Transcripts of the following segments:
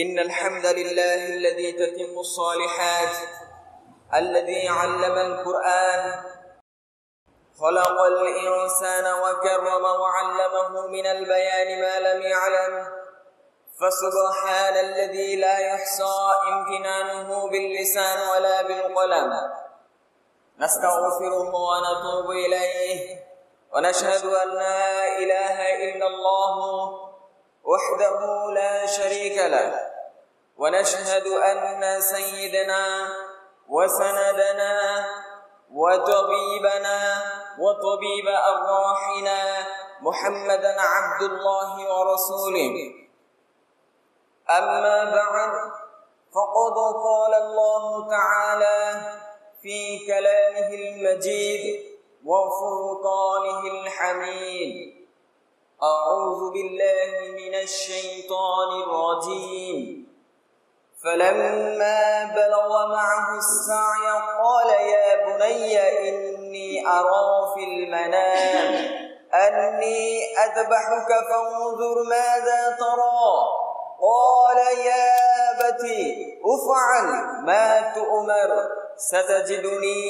إن الحمد لله الذي تتم الصالحات الذي علم القرآن خلق الإنسان وكرم وعلمه من البيان ما لم يعلم فسبحان الذي لا يحصى امتنانه باللسان ولا بالقلم نستغفره ونتوب إليه ونشهد أن لا إله إلا الله وحده لا شريك له ونشهد أن سيدنا وسندنا وطبيبنا وطبيب أرواحنا محمدا عبد الله ورسوله أما بعد فقد قال الله تعالى في كلامه المجيد وفرقانه الحميد أعوذ بالله من الشيطان الرجيم فلما بلغ معه السعي قال يا بني إني أرى في المنام أني أذبحك فانظر ماذا ترى قال يا أبت افعل ما تؤمر ستجدني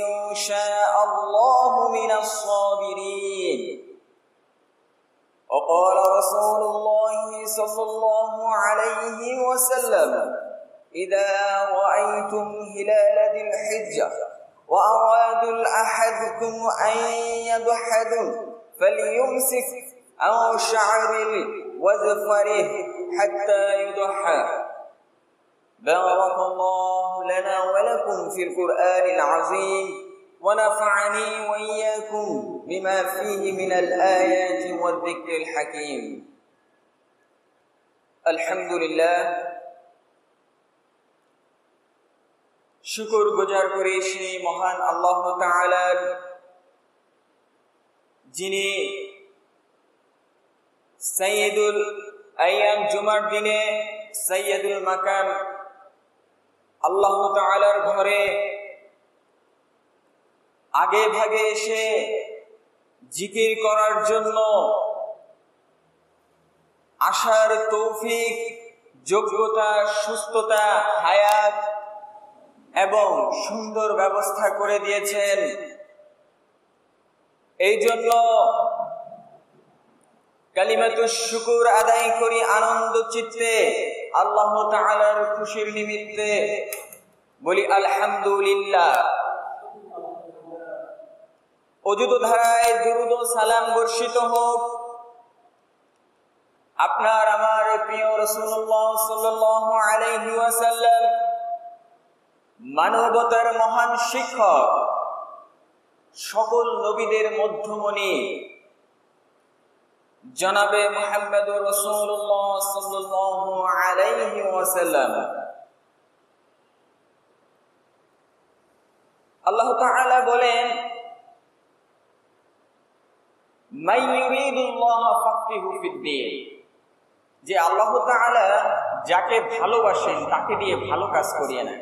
إن شاء الله من الصابرين وقال رسول الله صلى الله عليه وسلم إذا رأيتم هلال ذي الحجة وأرادوا أحدكم أن يضحدوا فليمسك عن شعر وظفره حتى يضحى بارك الله لنا ولكم في القرآن العظيم ونفعني وإياكم بما فيه من الآيات والذكر الحكيم الحمد لله শুকর গুজার করি সেই মহান আল্লাহ তাআলার যিনি সাইয়্যিদুল আইয়াম জুমার দিনে সাইয়্যিদুল মাকান আল্লাহ তাআলার ঘরে আগে ভাগে এসে জিকির করার জন্য আসার তৌফিক, যোগ্যতা, সুস্থতা, হায়াত এবং সুন্দর ব্যবস্থা করে দিয়েছেন। এই জন্য কালিমাতুশ শুকুর আদায় করি আনন্দ চিত্তে, আল্লাহ তাআলার খুশির নিমিত্তে বলি আলহামদুলিল্লাহ। অযুত ধারায় দুরূদ ও সালাম বর্ষিত হোক আপনার আমার প্রিয় রাসূলুল্লাহ সাল্লাল্লাহু আলাইহি ওয়াসাল্লাম, মানবতার মহান শিক্ষক, সকল নবীদের মধ্যমণি জনাবে মুহাম্মদুর রাসূলুল্লাহ সাল্লাল্লাহু আলাইহি ওয়াসাল্লাম। আল্লাহ তাআলা বলেন যে আল্লাহ তাআলা যাকে ভালোবাসেন তাকে দিয়ে ভালো কাজ করিয়ে নেন।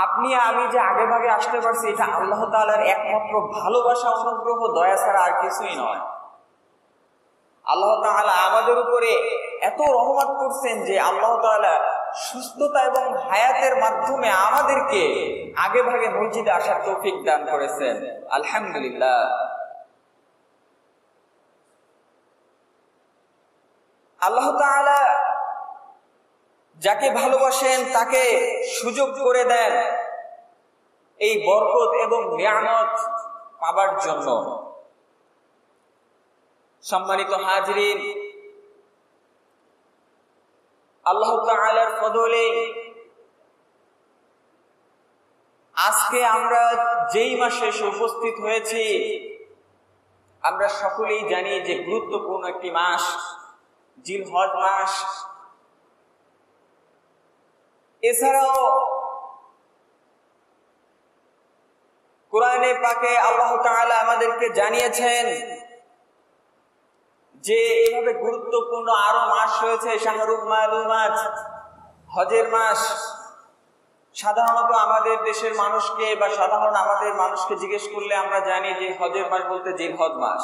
আপনি আমি যে আগে ভাগে আসতে পারছি এটা আল্লাহ তাআলার একমাত্র ভালোবাসা, অনুগ্রহ, দয়া ছাড়া আর কিছুই নয়। আল্লাহ তাআলা আমাদের উপরে এত রহমত করছেন যে আল্লাহ তাআলা সুস্থতা এবং হায়াতের মাধ্যমে আমাদেরকে আগে ভাগে মসজিদে আসার তৌফিক দান করেছেন। আলহামদুলিল্লাহ। আল্লাহ তাআলা যাকে ভালোবাসেন তাকে সুযোগ করে দেন এই বরকত এবং নিয়ামত পাবার জন্য। সম্মানিত হাজরিন, আল্লাহ তাআলার ফজলে আজকে আমরা যেই মাসে এসে উপস্থিত হয়েছি, আমরা সকলেই জানি যে গুরুত্বপূর্ণ একটি মাস জিলহজ মাস। এছাড়াও কোরআনে পাকে আল্লাহ তাআলা আমাদেরকে জানিয়েছেন যে এইভাবে গুরুত্বপূর্ণ আরো মাস রয়েছে, শাহরুল মালুমাত, হজের মাস। সাধারণত আমাদের দেশের মানুষকে বা সাধারণ আমাদের মানুষকে জিজ্ঞেস করলে আমরা জানি যে হজের মাস বলতে জিলহজ মাস,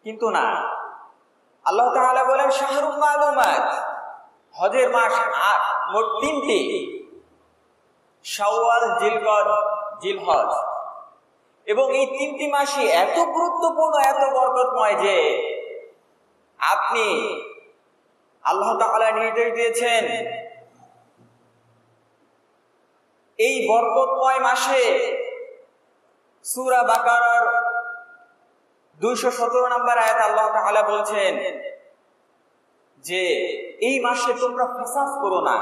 কিন্তু না, আল্লাহ তাআলা বলেন শাহরুল মালুমাত, হজের মাস মোট 3টি, শাওয়াল, জিলকদ, জিলহজ। এবং এই 3টি মাসই এত গুরুত্বপূর্ণ, এত বরকতময় যে আপনি আল্লাহ তাআলা নির্দেশ দিয়েছেন এই বরকতময় মাসে সূরা বাকারার 217 নম্বর আয়াতে আল্লাহ তাআলা বলছেন যে এই মাসে তোমরা ফাসাদ করো না,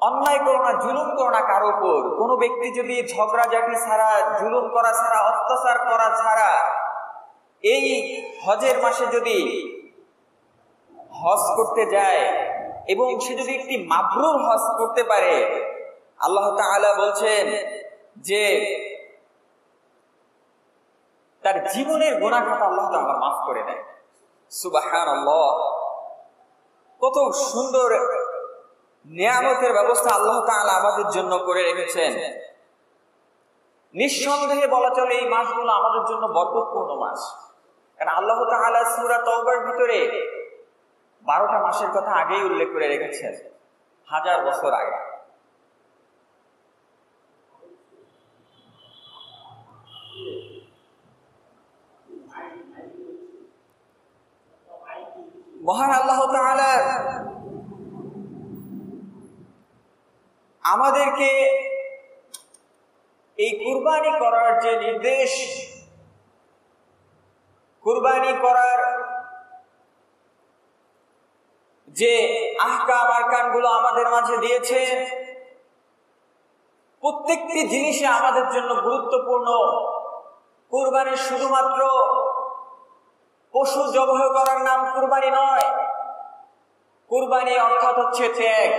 অন্যায় করো না, জুলুম করো না কারো উপর। কোনো ব্যক্তি যদি ঝগড়াঝাটি ছাড়া, জুলুম করা ছাড়া, অত্যাচার করা ছাড়া এই হজের মাসে যদি হজ করতে যায় এবং সে যদি একটি মাবরুর হজ করতে পারে, আল্লাহ তাআলা বলছেন যে তার জীবনের গুনাহ খাতা আল্লাহ তাআলা মাফ করে দেয়। সুবহানাল্লাহ, কত সুন্দর নিয়ামতের ব্যবস্থা আল্লাহ তাআলা আমাদের জন্য করে রেখেছেন। নিঃসন্দেহে বলা চলে এই মাসগুলো আমাদের জন্য বরকতপূর্ণ মাস। কারণ আল্লাহ তাআলা সূরা তাওবার ভিতরে 12টা মাসের কথা আগেই উল্লেখ করে রেখেছেন, 1000 বছর আগে। মহান আল্লাহ তাআলা আমাদেরকে এই কুরবানি করার যে নির্দেশ, কুরবানি করার যে আহকাম আরকানগুলো আমাদের মাঝে দিয়েছে, প্রত্যেকটি জিনিসে আমাদের জন্য গুরুত্বপূর্ণ। কুরবানি শুধুমাত্র পশু জবাই করার নাম কুরবানি নয়। কুরবানি অর্থাৎ হচ্ছে ত্যাগ।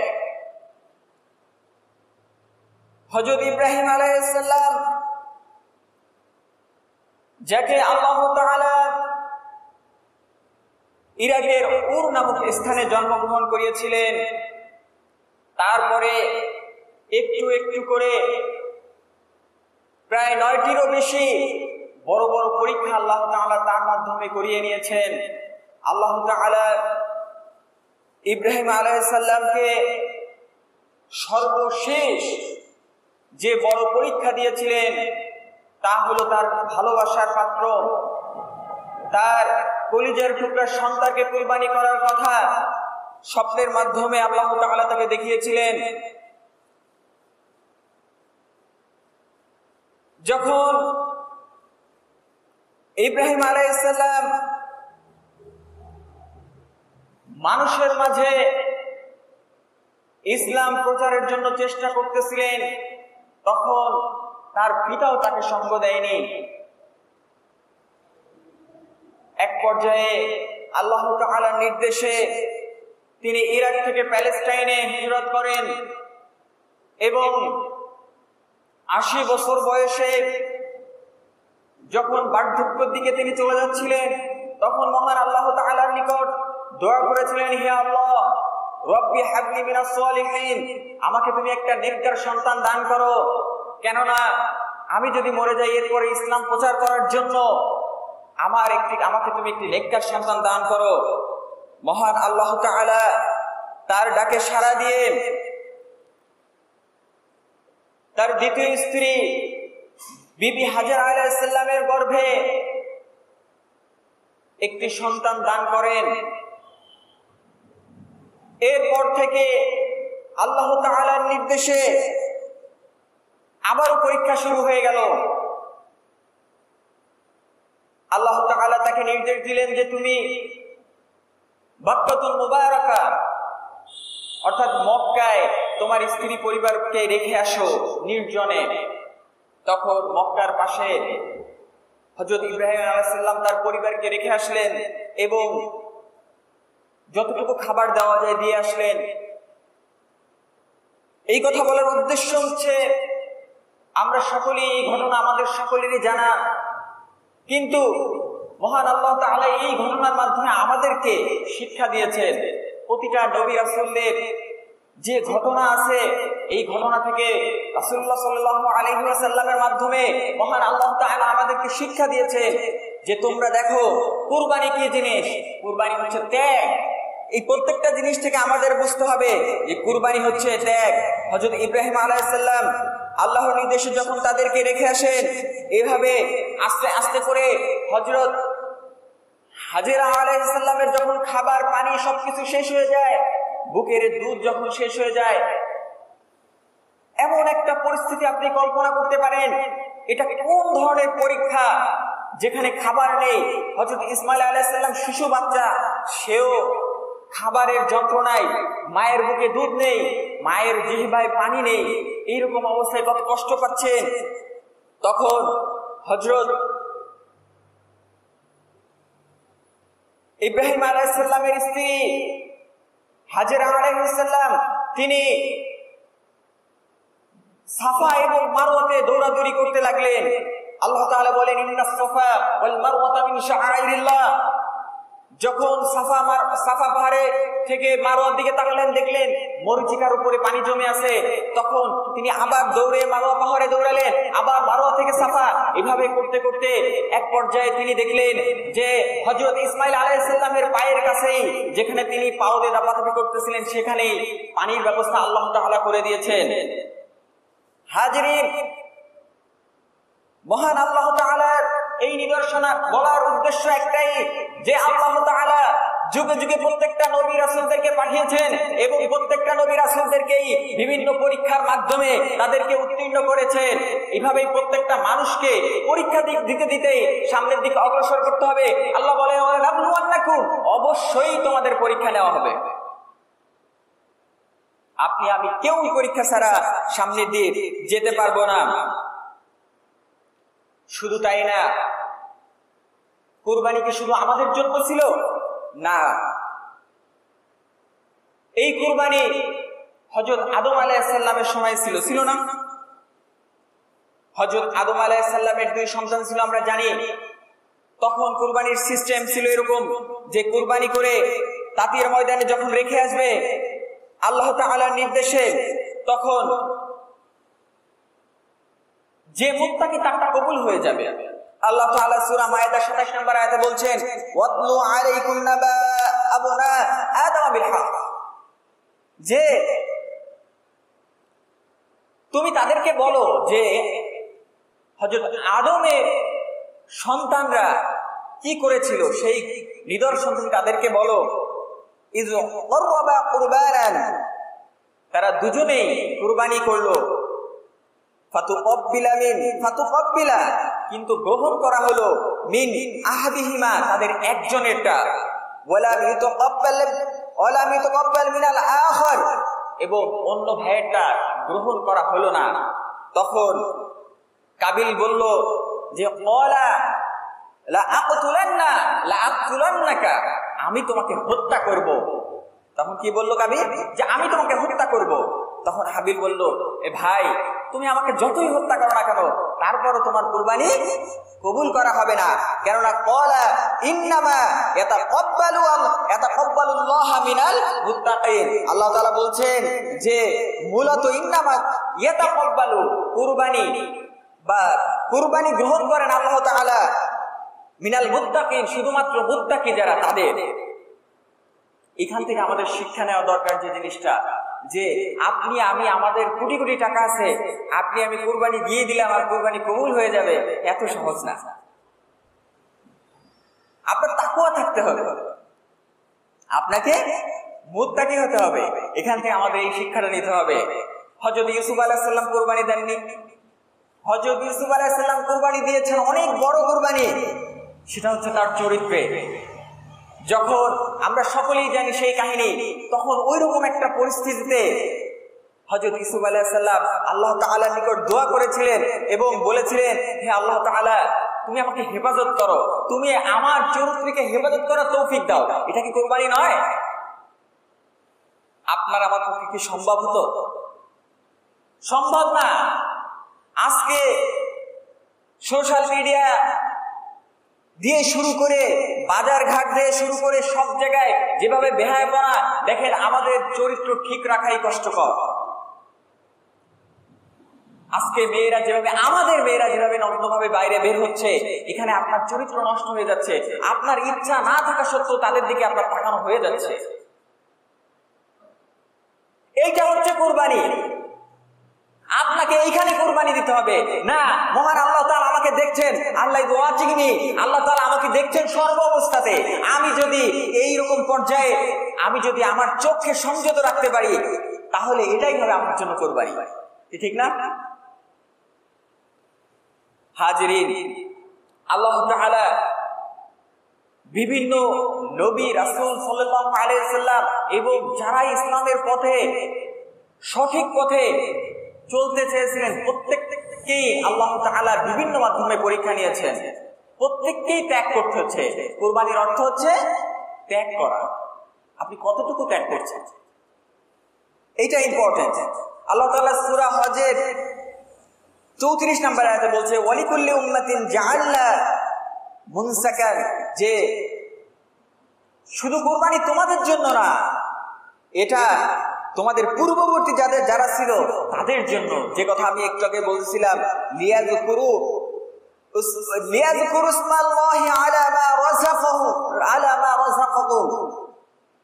হযরত ইব্রাহিম আলাইহিস সালাম, যাকে আল্লাহ তাআলা ইরাকের উর নামক স্থানে জন্মগ্রহণ করিয়েছিলেন, তারপরে একটু একটু করে প্রায় 9টিরও বেশি বড় বড় পরীক্ষা আল্লাহ তাআলা তার মাধ্যমে করিয়ে নিয়েছেন। আল্লাহ তাআলা ইব্রাহিম আলাইহিস সালামকে সর্বশেষ যে বড় পরীক্ষা দিয়েছিলেন তা হলো তার ভালোবাসার পাত্র, তার কলিজার টুকরা সন্তানকে কুরবানি করার কথা স্বপ্নের মাধ্যমে আল্লাহ তাআলা তাকে দেখিয়েছিলেন। যখন ইব্রাহিম আলাইহিস সালাম মানুষের মাঝে ইসলাম প্রচারের জন্য চেষ্টা করতেছিলেন, তখন তার পিতাও তাকে সঙ্গ দেয়নি। এক পর্যায়ে আল্লাহ তাআলার নির্দেশে তিনি ইরাক থেকে প্যালেস্টাইনে হিজরত করেন এবং 80 বছর বয়সে যখন বার্ধক্যের দিকে তিনি চলে যাচ্ছিলেন, তখন মহান আল্লাহ তাআলার নিকট দোয়া করেছিলেন, হে আল্লাহ, রব্বি হাবলি মিনাস সালিহিন, আমাকে তুমি একটা নেককার সন্তান দান করো। কেননা আমি যদি মরে যাই এরপরে ইসলাম প্রচার করার জন্য আমাকে তুমি একটি নেককার সন্তান দান করো। মহান আল্লাহ তাআলা তার ডাকে সাড়া দিয়ে তার দ্বিতীয় স্ত্রী বিবি হাজারা আলাইহিস সালামের গর্ভে একটি সন্তান দান করেন। এরপর থেকে আল্লাহ তাআলার নির্দেশে আবারও পরীক্ষা শুরু হয়ে গেল। আল্লাহ তাআলা তাকে নির্দেশ দিলেন যে তুমি বাক্কাতুল মুবারাকা অর্থাৎ মক্কায় তোমার স্ত্রী পরিবারকে রেখে আসো নির্জনে। তখন মক্কার পাশে হযরত ইব্রাহিম আলাইহিস সালাম তার পরিবারকে রেখে আসলেন এবং যতটুকু খাবার দেওয়া যায় দিয়ে আসলেন। এই কথা বলার উদ্দেশ্য হচ্ছে আমরা সকলেই এই ঘটনা আমাদের সকলেরই জানা, কিন্তু মহান আল্লাহ তাআলা এই ঘটনার মাধ্যমে আমাদেরকে শিক্ষা দিয়েছেন। প্রতিটা নবী রাসূলদের যে ঘটনা আছে এই ঘটনা থেকে রাসূলুল্লাহ সাল্লাল্লাহু আলাইহি ওয়াসাল্লামের মাধ্যমে মহান আল্লাহ তাআলা আমাদেরকে শিক্ষা দিয়েছেন যে তোমরা দেখো কুরবানি কি জিনিস, কুরবানি হচ্ছে ত্যাগ। এই প্রত্যেকটা জিনিস থেকে আমাদের বুঝতে হবে যে কুরবানি হচ্ছে ত্যাগ। হযরত ইব্রাহিম আলাইহিস সালাম আল্লাহর নির্দেশে যখন তাদেরকে রেখে আসেন, এভাবে আস্তে আস্তে করে হযরত হাজেরা আলাইহিস সালামের যখন খাবার পানি সবকিছু শেষ হয়ে যায়, বুকের দুধ যখন শেষ হয়ে যায়, এমন একটা পরিস্থিতি আপনি কল্পনা করতে পারেন এটা কোন ধরনের পরীক্ষা, যেখানে খাবার নেই। হযরত ইসমাইল আলাইহিস সালাম শিশু বাচ্চা, সেও খাবারের যন্ত্রণায়, মায়ের বুকে দুধ নেই, মায়ের জিহ্বায় পানি নেই, এইরকম অবস্থায় কত কষ্ট পাচ্ছেন। তখন হযরত ইব্রাহিম আলাইহিস সালামের স্ত্রী হাজেরা আলাইহিস সালাম তিনি সাফা এবং মারওয়াতে দৌড়াদৌড়ি করতে লাগলেন। আল্লাহ তাআলা বলেন ইন্নাস সাফা ওয়াল মারওয়াতা মিন শাআইরিল্লাহ। যখন সাফা পাহাড়ে থেকে মারওয়ার দিকে তাকালেন, দেখলেন মরীচিকার উপরে পানি জমে আছে। তখন তিনি আবার দৌড়ে মারওয়া পাহাড়ে দৌড়ালেন, আবার মারওয়া থেকে সাফা, এভাবে করতে করতে এক পর্যায়ে তিনি দেখলেন যে হযরত ইসমাইল আলাইহিস সালামের পায়ের কাছেই, যেখানে তিনি পাও দিয়ে দাপাদাপি করতেছিলেন, সেখানেই পানির ব্যবস্থা আল্লাহ তাআলা করে দিয়েছেন। হাজরিন, মহান আল্লাহ তাআলার এই নিদর্শন বলার উদ্দেশ্য একটাই যে আল্লাহ তাআলা যুগে যুগে প্রত্যেকটা নবী রাসূলদেরকে পাঠিয়েছেন এবং প্রত্যেকটা নবী রাসূলদেরকেই বিভিন্ন পরীক্ষার মাধ্যমে তাদেরকে উত্তীর্ণ করেছেন। এইভাবেই প্রত্যেকটা মানুষকে পরীক্ষা দিতে দিতে সামনের দিকে অগ্রসর করতে হবে। আল্লাহ বলেন ওয়ালানাবলুওয়ান্নাকুম, অবশ্যই তোমাদের পরীক্ষা নেওয়া হবে। আপনি আমি কেউ পরীক্ষা ছাড়া সামনের দিকে যেতে পারবো না। শুধু তাই না, কুরবানি কি শুধু আমাদের জন্য ছিল? না, এই কুরবানি হযরত আদম আলাইহিস সালামের সময় ছিল না? হযরত আদম আলাইহিস সালামের দুই সন্তান ছিল, আমরা জানি। তখন কুরবানির সিস্টেম ছিল এরকম যে কুরবানি করে তাতির ময়দানে যখন রেখে আসবে আল্লাহ তাআলার নির্দেশে, তখন যে মুত্তাকি তারটা কবুল হয়ে যাবে। আল্লাহ তাআলা সূরা মায়েদা 27 নম্বর আয়াতে বলছেন ওয়াতলু আলাইকুম নাবা আবনা আদম বিল হক, যে তুমি তাদেরকে বলো যে হযরত আদমের সন্তানরা কি করেছিল, সেই নিদর্শন তুমি তাদেরকে বলো। ইয ক্বাররাবা কুরবানান, তারা দুজনেই কুরবানি করলো। ফাতুকাব্বিলা, কিন্তু গ্রহণ করা হলো মিন আহাদিহিমা, তাদের একজনেরটা। ওয়ালাম ইউতাকাব্বাল মিনাল আখার, এবং অন্য ভাইয়েরটা গ্রহণ করা হলো না। তখন কাবিল বলল যে ক্বালা লা আকতুলান্নাকা, আমি তোমাকে হত্যা করব। তখন কি বলল কাবিল? যে আমি তোমাকে হত্যা করব। তখন হাবিল বলল, এ ভাই, তুমি আমাকে যতই হত্যা করো না কেন, তারপরও তোমার কুরবানি কবুল করা হবে না। কেননা ক্বালা ইন্নামা ইয়াতাকাব্বালুল্লাহু মিনাল মুত্তাকিন, আল্লাহ তাআলা বলছেন যে মূলত ইন্নামা ইয়াতাকাব্বালু, কুরবানি গ্রহণ করেন আল্লাহ তাআলা মিনাল মুত্তাকিন, শুধুমাত্র মুত্তাকি যারা, তাদের। এখান থেকে আমাদের শিক্ষা নেওয়া দরকার যে জিনিসটা, যে আপনি আমি, আমাদের কোটি কোটি টাকা আছে, আপনি আমি কুরবানি দিয়ে দিলাম আর কুরবানি কবুল হয়ে যাবে, এত সহজ না। আপনার তাকওয়া থাকতে হবে, আপনাকে মুত্তাকি হতে হবে। এখান থেকে আমাদের এই শিক্ষাটা নিতে হবে। হযরত ইউসুফ আলাইহিস সালাম কুরবানি দেননি। হযরত ইউসুফ আলাইহিস সালাম কুরবানি দিয়েছেন অনেক বড় কুরবানি, সেটা হচ্ছে তার চরিত্রে। যখন আমরা সকলেই জানি সেই কাহিনী, তখন ওইরকম একটা পরিস্থিতিতে হযরত ইউসুফ আলাইহিস সালাম আল্লাহ তাআলার নিকট দোয়া করেছিলেন এবং বলেছিলেন, হে আল্লাহ তাআলা, তুমি আমাকে হেফাজত করো, তুমি আমার চরিত্রকে হেফাজত করার তৌফিক দাও। এটা কি কুরবানি নয়? আপনার আমার পক্ষে কি সম্ভব হতো? সম্ভব না। আজকে সোশ্যাল মিডিয়া দিয়ে শুরু করে, বাজার ঘাট দিয়ে শুরু করে, সব জায়গায় যেভাবে বেহায়াপনা, দেখেন আমাদের চরিত্র ঠিক রাখাই কষ্টকর। আজকে মেয়েরা যেভাবে, আমাদের মেয়েরা যেভাবে নগ্নভাবে বাইরে বের হচ্ছে, এখানে আপনার চরিত্র নষ্ট হয়ে যাচ্ছে। আপনার ইচ্ছা না থাকা সত্ত্বেও তাদের দিকে আপনার তাকানো হয়ে যাচ্ছে। এইটা হচ্ছে কুরবানি। আপনাকে এইখানে কুরবানি দিতে হবে না। মহান আল্লাহ তাআলা আমাকে দেখছেন, আল্লাহ ওয়াজিগনি, আল্লাহ তাআলা আমাকে দেখছেন সর্ব অবস্থাতে। আমি যদি এই রকম পর্যায়ে, আমি যদি আমার চোখকে সংযত রাখতে পারি, তাহলে এটাই হবে আমার জন্য কুরবানি, ঠিক না? হাজিরিন, আল্লাহ তাআলা বিভিন্ন নবী রাসূল সাল্লাল্লাহু আলাইহি ওয়াসাল্লাম এবং যারা ইসলামের পথে, সঠিক পথে চলতে চেয়েছিলেন, প্রত্যেককেই আল্লাহ তাআলা বিভিন্ন মাধ্যমে পরীক্ষা নিয়েছেন। প্রত্যেককেই ত্যাগ করতে হচ্ছে। কুরবানির অর্থ হচ্ছে ত্যাগ করা। আপনি কতটুকু ত্যাগ করছেন, এইটা ইম্পর্টেন্ট। আল্লাহ তাআলা সূরা হজের 34 নম্বর আয়াতে বলছে, ওয়ালিকুল্লি উম্মাতিন জাআলনা মুনসাকান, যে শুধু কুরবানি তোমাদের জন্য না, এটা তোমাদের পূর্ববর্তী যারা ছিল তাদের জন্য। যে কথা আমি একটু আগে বলছিলাম, লিয়াযকুরু ইসমাল্লাহি আলা মা রাযাকাকুম,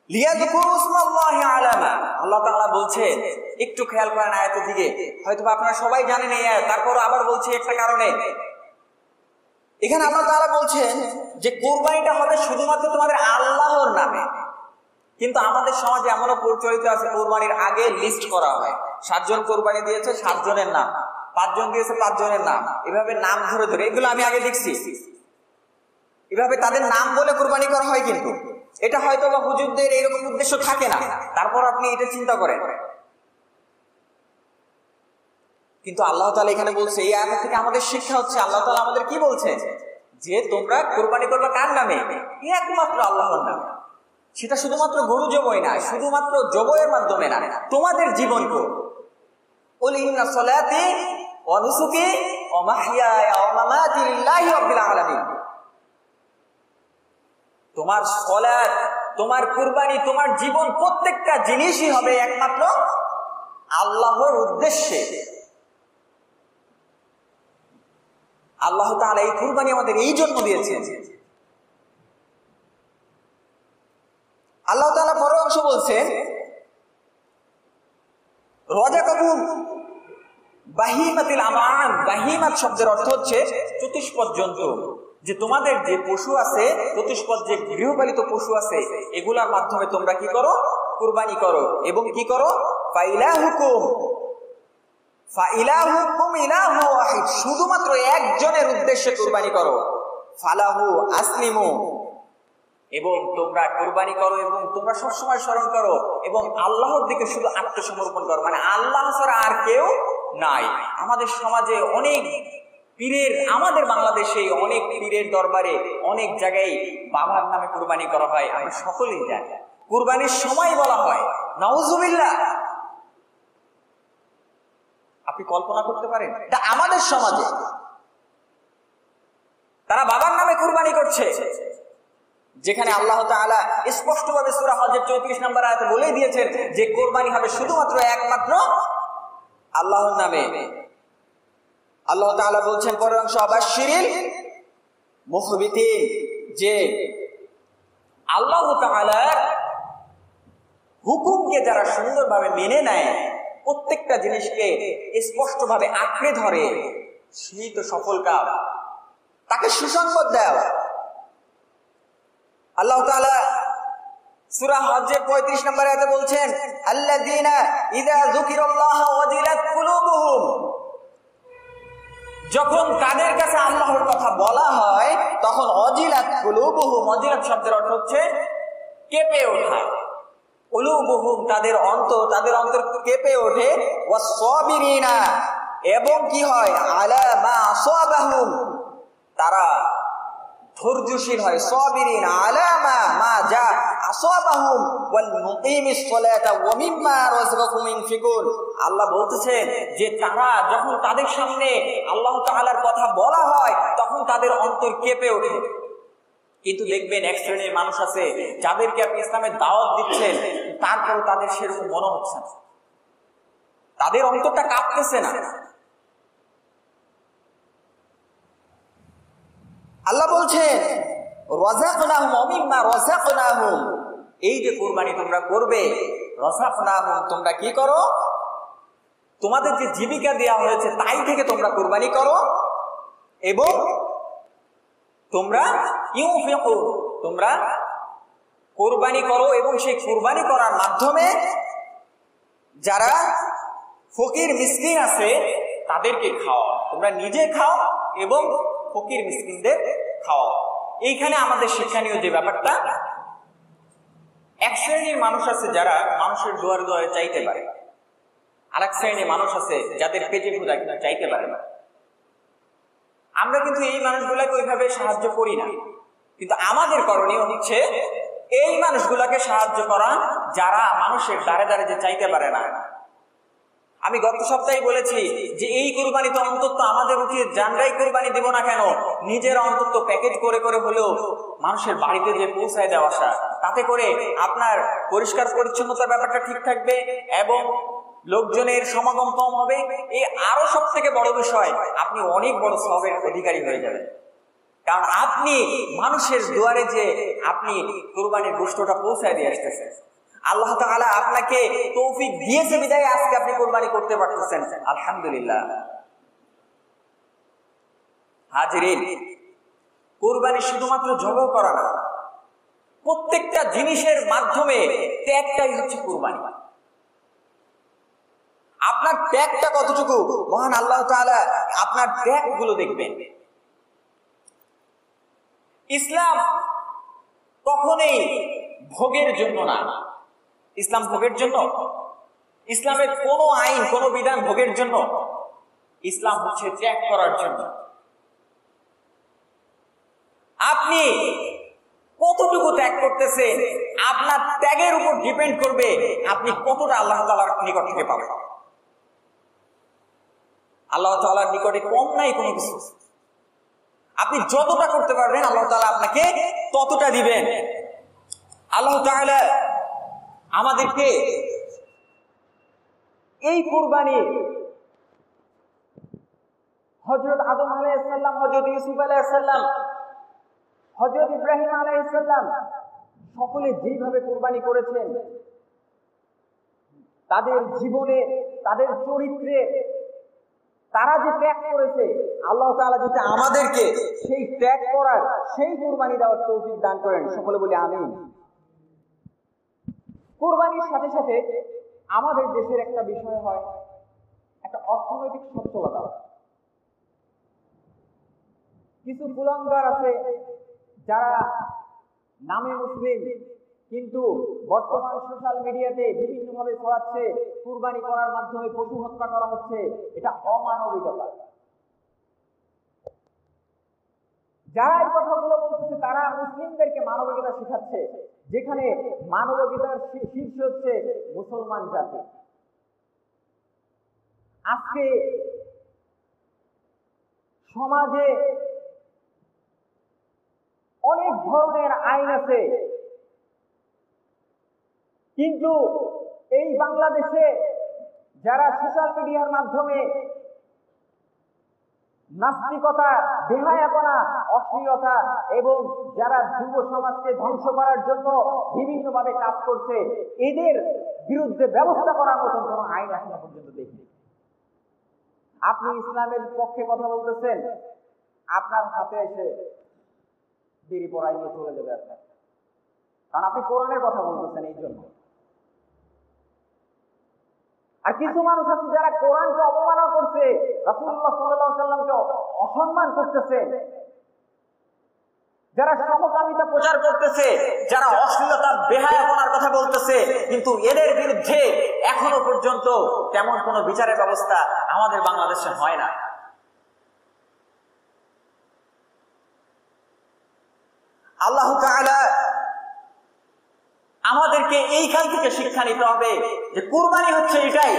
লিয়াযকুরু ইসমাল্লাহি আলা মা। আল্লাহ তাআলা বলছেন, একটু খেয়াল করেন আয়াতের দিকে, হয়তো আপনারা সবাই জানেন এই আয়াত, তারপরও আবার বলছি একটা কারণে। এখানে আল্লাহ তাআলা বলছেন যে কুরবানিটা হবে শুধুমাত্র তোমাদের আল্লাহর নামে। কিন্তু আমাদের সমাজে এমনও প্রচলিত আছে, কুরবানির আগে লিস্ট করা হয়, 7 জন কুরবানি দিয়েছে, 7 জনের নাম, 5 জন দিয়েছে, 5 জনের নাম, এভাবে নাম ধরে ধরে, এগুলো আমি আগে দেখছি, এভাবে তাদের নাম বলে কুরবানি করা হয়। কিন্তু এটা হয়তো বা হুজুরদের এইরকম উদ্দেশ্য থাকে না, তারপর আপনি এটা চিন্তা করেন। কিন্তু আল্লাহ তাআলা এখানে বলছে, এই আয়াত থেকে আমাদের শিক্ষা হচ্ছে, আল্লাহ তাআলা আমাদের কি বলছে, যে তোমরা কুরবানি করবে কার নামে? একমাত্র আল্লাহর নামে। সেটা শুধুমাত্র গরু জবই না, শুধুমাত্র জবয়ের মাধ্যমে না, তোমাদের জীবনকে। কুল ইন্না সলাতি ওয়া নুসুকি ওয়া মাহইয়ায়া ওয়া মামাতি লিল্লাহি রাব্বিল আলামিন। তোমার সালাত, তোমার কুরবানি, তোমার জীবন, প্রত্যেকটা জিনিসই হবে একমাত্র আল্লাহর উদ্দেশ্যে। আল্লাহ তাআলা এই কুরবানি আমাদের এই জন্য দিয়েছেন। আল্লাহ তাআলা পরের অংশ বলছেন, রাযাকাকুম বাহিমাতিল আমান। বাহিমাত শব্দের অর্থ হচ্ছে চতুষ্পদ জন্তু, যে তোমাদের যে পশু আছে, চতুষ্পদ যে গৃহপালিত পশু আছে, এগুলার মাধ্যমে তোমরা কি করো? কুরবানি করো। এবং কি করো? ফাইলাহুকুম ইলাহু ওয়াহিদ, শুধুমাত্র একজনের উদ্দেশ্যে কুরবানি করো। ফালাহু আসলিমু, এবং তোমরা কুরবানি করো এবং তোমরা সবসময় স্মরণ করো এবং আল্লাহর দিকে শুধু আত্মসমর্পণ করো। মানে আল্লাহ ছাড়া আর কেউ নাই। আমাদের সমাজে অনেক পীরের, আমাদের বাংলাদেশে অনেক পীরের দরবারে অনেক জায়গায় বাবার নামে কুরবানি করা হয়, আমরা সকলেই জানি। কুরবানির সময় বলা হয়, নাউজুবিল্লাহ। আপনি কল্পনা করতে পারেন, এটা আমাদের সমাজে তারা বাবার নামে কুরবানি করছে, যেখানে আল্লাহ তাআলা স্পষ্টভাবে সূরা হজের 34 নম্বর আয়াতে বলে দিয়েছেন যে কুরবানি হবে শুধুমাত্র একমাত্র আল্লাহর নামে। আল্লাহ তাআলা বলছেন পরের অংশ, আবাশশিরিল মুখবিতিন, যে আল্লাহ তাআলার হুকুমকে যারা সুন্দরভাবে মেনে নেয়, প্রত্যেকটা জিনিসকে স্পষ্টভাবে আঁকড়ে ধরে, সেই তো সফল কাম। তাকে সুসংবাদ দেওয়া। আল্লাহ তাআলা সূরা হজ্জের 35 নম্বর আয়াতে বলছেন, আল্লাযীনা ইযা যুকিরাল্লাহু ওয়াজিলাত কুলুবুহুম, যখন তাদের কাছে আল্লাহর কথা বলা হয় তখন ওয়াজিলাত কুলুবুহুম, ওয়াজিলাত শব্দের অর্থ হচ্ছে কেঁপে ওঠা। কুলুবুহুম, তাদের অন্তর কেঁপে ওঠে। ওয়াস-সাবিরিনা, এবং কি হয়? আলা মা আসাবাহুম, তারা ধৈর্যশীল হয়। সাবিরিন আলা মা যা আসাবাহুম ওয়াল মুকিমিস সালাতা ওয়া মিম্মা রাযাকাহুম ইনফিকুন। আল্লাহ বলতেছেন যে তারা যখন তাদের সামনে আল্লাহ তাআলার কথা বলা হয় তখন তাদের অন্তর কেঁপে ওঠে। কিন্তু দেখবেন এক শ্রেণীর মানুষ আছে যাদেরকে আপনি ইসলামের দাওয়াত দিচ্ছেন, তারপর তাদের সেরকম মনে হচ্ছে না, তাদের অন্তরটা কাঁপতেছে না। আল্লাহ বলছেন রাযাকনাহুম ওয়া মিম্মা রাযাকনাহুম, এই যে কুরবানি তোমরা করবে, রাযাকনাহুম তোমরা কি করো, তোমাদের যে জীবিকা দেওয়া হয়েছে তাই থেকে তোমরা কুরবানি করো, এবং তোমরা ইউনফিকু তোমরা কুরবানি করো, এবং সেই কুরবানি করার মাধ্যমে যারা ফকির মিসকিন আছে তাদেরকে খাও, তোমরা নিজে খাও এবং ফকির মিসকিনদের খাও। এইখানে আমাদের শিক্ষণীয় যে ব্যাপারটা, এক শ্রেণীর মানুষ আছে যারা মানুষের দুয়ারে দুয়ারে চাইতে পারে, আর এক শ্রেণীর মানুষ আছে যাদের পেটে ক্ষুধা কিনা চাইতে পারে না। আমরা কিন্তু এই মানুষগুলাকে ওইভাবে সাহায্য করি না, কিন্তু আমাদের করণীয় হচ্ছে এই মানুষগুলাকে সাহায্য করা যারা মানুষের দ্বারে দ্বারে যে চাইতে পারে না। আমি গত সপ্তাহে বলেছি যে এই কুরবানি তো অন্তত আমাদের উচিত, জানরাই কুরবানি দেব না কেন, নিজের অন্তত প্যাকেজ করে করে হলেও মানুষের বাড়িতে যে পৌঁছায় দেওয়া আসা, তাতে করে আপনার পরিষ্কার পরিচ্ছন্নতার ব্যাপারটা ঠিক থাকবে এবং লোকজনের সমাগম কম হবে। এই আরো সব থেকে বড় বিষয়, আপনি অনেক বড় সওয়াবের অধিকারী হয়ে যাবেন, কারণ আপনি মানুষের দুয়ারে যে আপনি কুরবানির গোশতটা পৌঁছায় দিয়ে আসতেছেন। আল্লাহ তাআলা আপনাকে তৌফিক দিয়েছে বিধায় আজকে আপনি কুরবানি করতে পারতেছেন, আলহামদুলিল্লাহ। হাজিরিন, কুরবানি শুধুমাত্র জবাই করা না, প্রত্যেকটা জিনিসের মাধ্যমে ত্যাগটাই হচ্ছে কুরবানি। আপনার ত্যাগটা কতটুকু, মহান আল্লাহ তাআলা আপনার ত্যাগগুলো দেখবেন। ইসলাম কখনোই ভোগের জন্য না। ইসলাম ভোগের জন্য, ইসলামের কোন আইন কোন বিধান ভোগের জন্য, ইসলাম হচ্ছে ত্যাগ করার জন্য। আপনি কতটুকু ত্যাগ করতেছেন, আপনার ত্যাগের উপর ডিপেন্ড করবে আপনি কতটা আল্লাহ তাআলার নিকট থেকে পাবেন। আল্লাহ তাআলার নিকটে কম নাই কোনো কিছু। আপনি যতটা করতে পারবেন আল্লাহ তাআলা আপনাকে ততটা দিবেন। আল্লাহ তাআলা আমাদেরকে এই কুরবানি হযরত আদম আলাইহিস সালাম, হযরত ইউসুফ আলাইহিস সালাম, হযরত ইব্রাহিম আলাইহিস সালাম সকলে যেভাবে কুরবানি করেছেন, তাদের জীবনে, তাদের চরিত্রে তারা যে ত্যাগ করেছে, আল্লাহ তাআলা যাতে আমাদেরকে সেই ত্যাগ করার, সেই কুরবানি দেওয়ার তৌফিক দান করেন, সকলে বলি আমিন। কুরবানির সাথে সাথে আমাদের দেশের একটা বিষয় হয়, একটা অর্থনৈতিক সচ্ছলতা। কিছু কুলাঙ্গার আছে যারা নামে মুসলিম কিন্তু বর্তমান সোশ্যাল মিডিয়াতে বিভিন্নভাবে ছড়াচ্ছে কুরবানি করার মাধ্যমে পশু হত্যা করা হচ্ছে, এটা অমানবিকতা। যারা এই কথাগুলো বলতেছে তারা মুসলিমদেরকে মানবিকতা শিখাচ্ছে, যেখানে মানবিকতার শীর্ষ হচ্ছে মুসলমান জাতি। আজকে সমাজে অনেক ধরনের আইন আছে, কিন্তু এই বাংলাদেশে যারা সোশ্যাল মিডিয়ার মাধ্যমে নাস্তিকতা, বেহায়াপনা, অশ্লীলতা এবং যারা যুব সমাজকে ধ্বংস করার জন্য বিভিন্নভাবে কাজ করছে, এদের বিরুদ্ধে ব্যবস্থা করার মতন কোন আইন এখনো পর্যন্ত দেখিনি। আপনি ইসলামের পক্ষে কথা বলতেছেন, আপনার হাতে এসে দেরি পড়াই নিয়ে চলে যাবে আপনার, কারণ আপনি কোরআনের কথা বলতেছেন এই জন্য। আর কিছু মানুষ আছে যারা কোরআনকে অপমাননা করছে, রাসূলুল্লাহ সাল্লাল্লাহু আলাইহি ওয়াসাল্লামকে অসম্মান করতেছে, যারা সমকামিতা প্রচার করতেছে, যারা অশ্লীলতা, বেহায়াপনার কথা বলতেছে, কিন্তু এদের বিরুদ্ধে এখনো পর্যন্ত তেমন কোনো বিচারের ব্যবস্থা আমাদের বাংলাদেশে হয় না। আল্লাহ তাআলা আমাদেরকে এইখান থেকে শিক্ষা নিতে হবে যে কুরবানি হচ্ছে এটাই।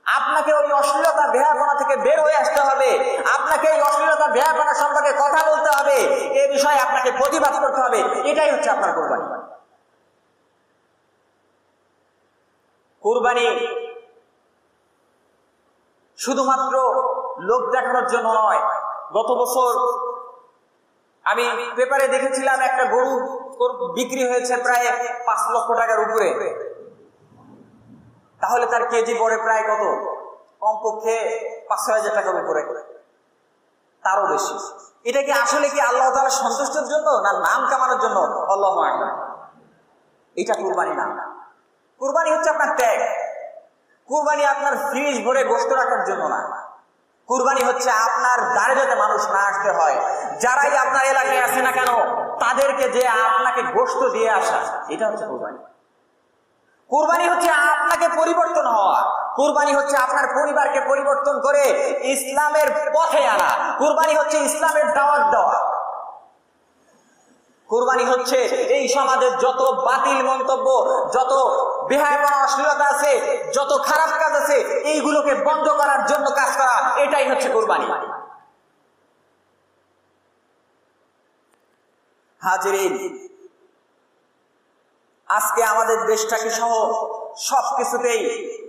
আপনাকে ওই অশ্লীলতা, বেহায়াপনা থেকে বের হয়ে আসতে হবে, আপনাকে এই অশ্লীলতা, বেহায়াপনা সম্পর্কে কথা বলতে হবে, এই বিষয়ে আপনাকে প্রতিবাদ করতে হবে, এটাই হচ্ছে আপনার কুরবানি। কুরবানি শুধুমাত্র লোক দেখানোর জন্য নয়। গত বছর আমি পেপারে দেখেছিলাম একটা গরু বিক্রি হয়েছে প্রায় 5 লক্ষ টাকার উপরে। তাহলে তার কেজি পড়ে প্রায় কত? কমপক্ষে 5-6 হাজার টাকার উপরে, তারও বেশি। এটা কি আসলে কি আল্লাহ তাআলা সন্তুষ্টের জন্য না নাম কামানোর জন্য? আল্লাহু আকবার। এটা কুরবানি না। কুরবানি হচ্ছে আপনার ত্যাগ। কুরবানি আপনার ফ্রিজ ভরে গোশত রাখার জন্য না। কুরবানি হচ্ছে আপনার দ্বারে যাতে মানুষ না আসতে হয়, যারাই আপনার এলাকায় আসে না কেন তাদেরকে যে আপনাকে গোশত দিয়ে আসা, এটা হচ্ছে কুরবানি। কুরবানি হচ্ছে আপনাকে পরিবর্তন হওয়া। কুরবানি হচ্ছে আপনার পরিবারকে পরিবর্তন করে ইসলামের পথে আনা। কুরবানি হচ্ছে ইসলামের দাওয়াত দেওয়া। কুরবানি হচ্ছে এই সমাজের যত বাতিল মন্তব্য, যত বেহায়াপনা, অশ্লীলতা আছে, যত খারাপ কাজ আছে, এইগুলোকে বন্ধ করার জন্য কাজ করা, এটাই হচ্ছে কুরবানি। হাজিরিন, আজকে আমাদের দেশটাকে সহ সবকিছুতেই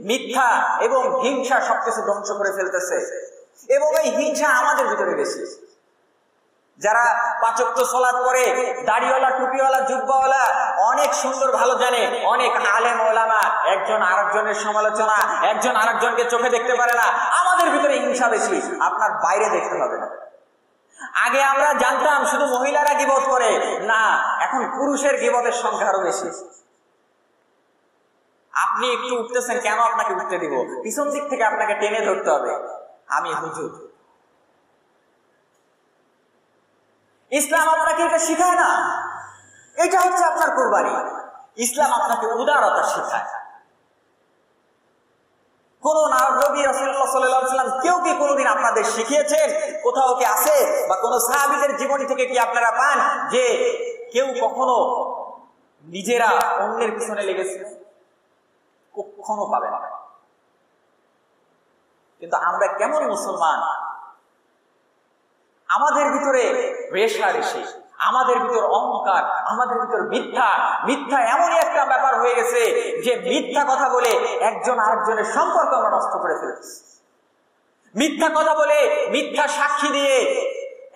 মিথ্যা এবং হিংসা সবকিছু ধ্বংস করে ফেলতেছে, এবং এই হিংসা আমাদের ভিতরে বেশি। যারা 5 ওয়াক্ত সালাত পড়ে, দাড়িওয়ালা, টুপিওয়ালা, জুব্বাওয়ালা, অনেক সুন্দর ভালো জানে, অনেক আলেম ওলামা, একজন আরেকজনের সমালোচনা, একজন আরেকজনকে চোখে দেখতে পারে না, আমাদের ভিতরে হিংসা বেশি। আপনার বাইরে দেখতে হবে না। আগে আমরা জানতাম শুধু মহিলারা গীবত করে, না, এখন পুরুষের গীবতের সংখ্যা আরো বেশি। আপনি একটু উঠতেছেন, কেন আপনাকে উঠতে দিব? পিছন দিক থেকে আপনাকে টেনে ধরতে হবে, আমি হুজুর। ইসলাম আপনাকে এটা শিখায় না। এটা হচ্ছে আপনার কুরবানি। ইসলাম আপনাকে উদারতা শেখায়। কোন নবী রাসূলুল্লাহ সাল্লাল্লাহু আলাইহি ওয়াসাল্লাম কেউ কি কোনোদিন আপনাদের শিখিয়েছেন? কোথাও কি আছে বা কোন সাহাবীদের জীবনী থেকে কি আপনারা পান যে কেউ কখনো নিজেরা অন্যের পিছনে লেগেছে? কখনো পাবেন না। কিন্তু আমরা কেমন মুসলমান? আমাদের ভিতরে রেষারেষি, আমাদের ভিতর অহংকার, আমাদের ভিতর মিথ্যা। মিথ্যা এমনই একটা ব্যাপার হয়ে গেছে যে মিথ্যা কথা বলে একজন আরেকজনের সম্পর্ক আমরা নষ্ট করে ফেলেছি। মিথ্যা কথা বলে, মিথ্যা সাক্ষী দিয়ে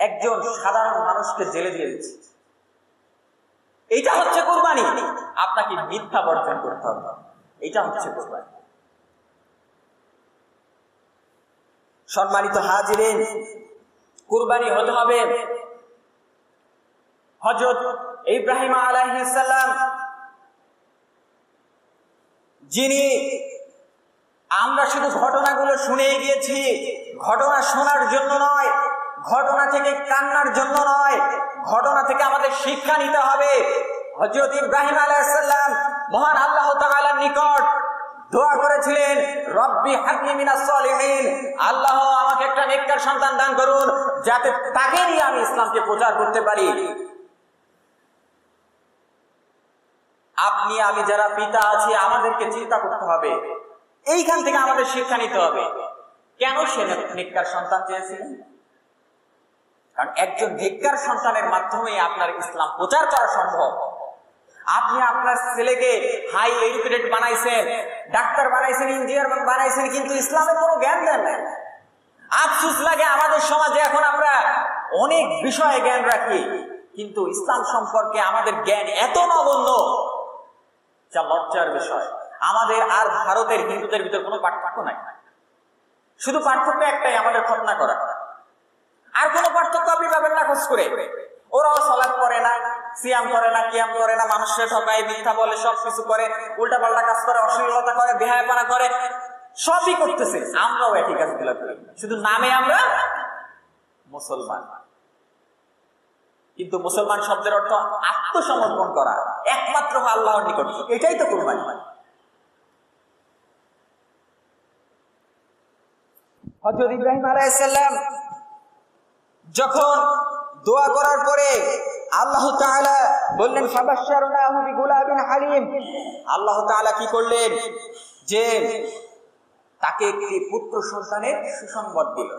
একজন সাধারণ মানুষকে জেলে দিয়ে দিচ্ছি। এইটা হচ্ছে কুরবানি। আপনাকে মিথ্যা বর্জন করতে হবে, এটা হচ্ছে কুরবানি। সম্মানিত হাজিরিন, কুরবানি হতে হবে হযরত ইব্রাহিম আলাইহিস সালাম, যিনি, আমরা শুধু ঘটনাগুলো শুনেই গিয়েছি, ঘটনা শোনার জন্য নয়, ঘটনা থেকে কান্নার জন্য নয়, ঘটনা থেকে আমাদের শিক্ষা নিতে হবে। হযরত ইব্রাহিম আলাইহিস সালাম মহান আল্লাহ তাআলার নিকট দোয়া করেছিলেন, রব্বি হাবলি মিনাস সলিহিন, আল্লাহ আমাকে একটা নেককার সন্তান দান করুন, যাতে তাকে নিয়ে আমি ইসলামকে প্রচার করতে পারি। আপনি আমি যারা পিতা আছি, আমাদেরকে চিন্তা করতে হবে, এইখান থেকে আমাদের শিক্ষা নিতে হবে। কেন সে নেককার সন্তান চেয়েছিলেন? কারণ একজন নেককার সন্তানের মাধ্যমে আপনার ইসলাম প্রচার করা সম্ভব। আপনি আপনার ছেলেকে হাই এডুকেটেড বানাইছেন, ডাক্তার বানাইছেন, ইঞ্জিনিয়ার বানাইছেন, কিন্তু ইসলামের কোনো জ্ঞান দেন নাই। আফসোস লাগে আমাদের সমাজে এখন আমরা অনেক বিষয়ে জ্ঞান রাখি, কিন্তু ইসলাম সম্পর্কে আমাদের জ্ঞান এত নগণ্য, যা লজ্জার বিষয়। আমাদের আর ভারতের হিন্দুদের ভিতর কোনো পার্থক্য নাই। শুধু পার্থক্য একটাই, আমাদের খতনা করা। আর কোনো পার্থক্য আপনি পাবেন না খোঁজ করে। ওরাও সালাত করে না, সিয়াম করে না, কিয়াম করে না, মানুষের ঠকায়, মিথ্যা বলে, সবকিছু করে, উল্টাপাল্টা কাজ করে, অশ্লীলতা করে, বেহায়াপনা করে, সবই করতেছে। আমরাও একই কাজগুলো করি, শুধু নামে আমরা মুসলমান। কিন্তু মুসলমান শব্দের অর্থ আত্মসমর্পণ করা একমাত্র আল্লাহর নিকট, এটাই তো কুরবানি। হযরত ইব্রাহিম আলাইহিস সালাম যখন দোয়া করার পরে আল্লাহ তাআলা বললেন, ফাবাশশারনাহু বিগুলাবিন হালিম, আল্লাহ তাআলা কি করলেন যে তাকে একটি পুত্র সন্তানের সুসংবাদ দিল।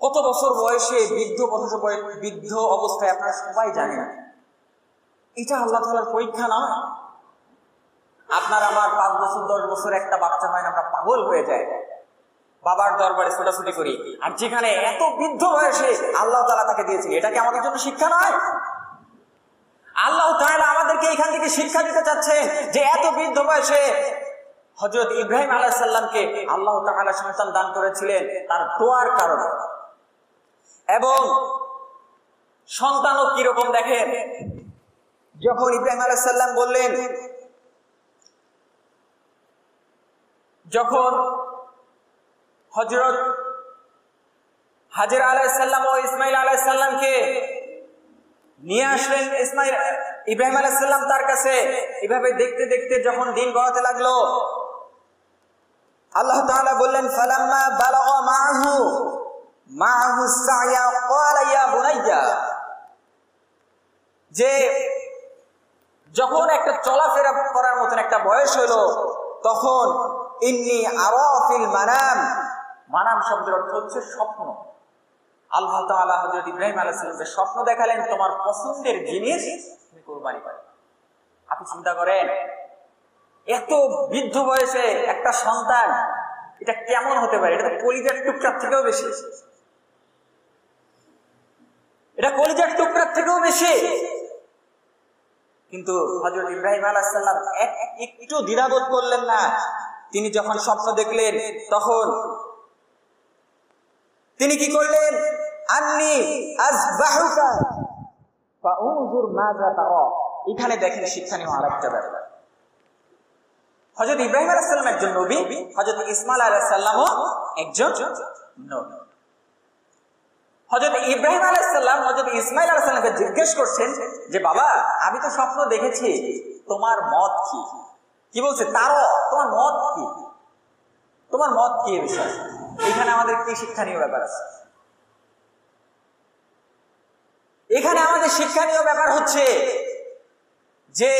কত বছর বয়সে বৃদ্ধ অবস্থায় আপনারা সবাই জানেন, এটা আল্লাহ তাআলার পরীক্ষা না? আপনার আমার 5 বছর 10 বছর একটা বাচ্চা হয় না, আমরা পাগল হয়ে যায়, বাবার দরবারে ছোটাছুটি করি, আর যেখানে এত বৃদ্ধ বয়সে আল্লাহ তাআলা তাকে দিয়েছেন, এটা কি আমাদের জন্য শিক্ষা নয়? আল্লাহ তাআলা আমাদেরকে এখান থেকে শিক্ষা দিতে চাচ্ছে যে এত বৃদ্ধ বয়সে হযরত ইব্রাহিম আলাইহিস সালামকে আল্লাহ তাআলা সন্তান দান করেছিলেন তার দোয়ার কারণে। এবং সন্তানও কিরকম দেখেন, যখন ইব্রাহিম আলাইহিস সালাম বললেন, যখন হযরত হাজেরা আলাইহিস সালাম ও ইসমাইল আলাইহিস সালামকে নিয়ে আসলেন ইব্রাহিম আলাইহিস সালাম তার কাছে, এভাবে দেখতে দেখতে যখন দিন গড়াতে লাগলো, আল্লাহ তাআলা বললেন ফালাম্মা বালাগা মাআহু সায়া ক্বালা ইয়া বুনাইয়া, যে যখন একটা চলাফেরা করার মতন একটা বয়স হলো, তখন ইন্নী আরা ফিল মানাম, মানাম শব্দের অর্থ হচ্ছে স্বপ্ন। আল্লাহ তাআলা হযরত ইব্রাহিম আলাইহিস সালামকে স্বপ্ন দেখালেন তোমার পছন্দের জিনিস তুমি কুরবানি করো। আপনি চিন্তা করেন এত বৃদ্ধ বয়সে একটা সন্তান, এটা কেমন হতে পারে? এটা তো কলিজার টুকরার থেকেও বেশি, এটা কলিজার টুকরার থেকেও বেশি। কিন্তু হযরত ইব্রাহিম আলাইহিস সালাম একটু দ্বিধাবোধ করলেন না। তিনি যখন স্বপ্ন দেখলেন তখন তিনি কি করলেন, আন্নী আযবাহুকা ফাউযুর মাযা তারা। এখানে দেখেন শিক্ষণীয় আরেকটা ব্যাপার, হযরত ইব্রাহিম আলাইহিস সালাম একজন নবী, হযরত ইসমাঈল আলাইহিস সালামও একজন নবী। হযরত ইব্রাহিম আলাইহিস সালাম হযরত ইসমাঈল আলাইহিস সালামকে জিজ্ঞেস করছেন যে বাবা আমি তো স্বপ্ন দেখেছি, তোমার মত কি? কি বলছে? তারও তোমার মত কি? তোমার মত কি এই বিষয়ে? এখানে আমাদের কি শিক্ষণীয় ব্যাপার আছে? এখানে আমাদের শিক্ষণীয় ব্যাপার হচ্ছে যে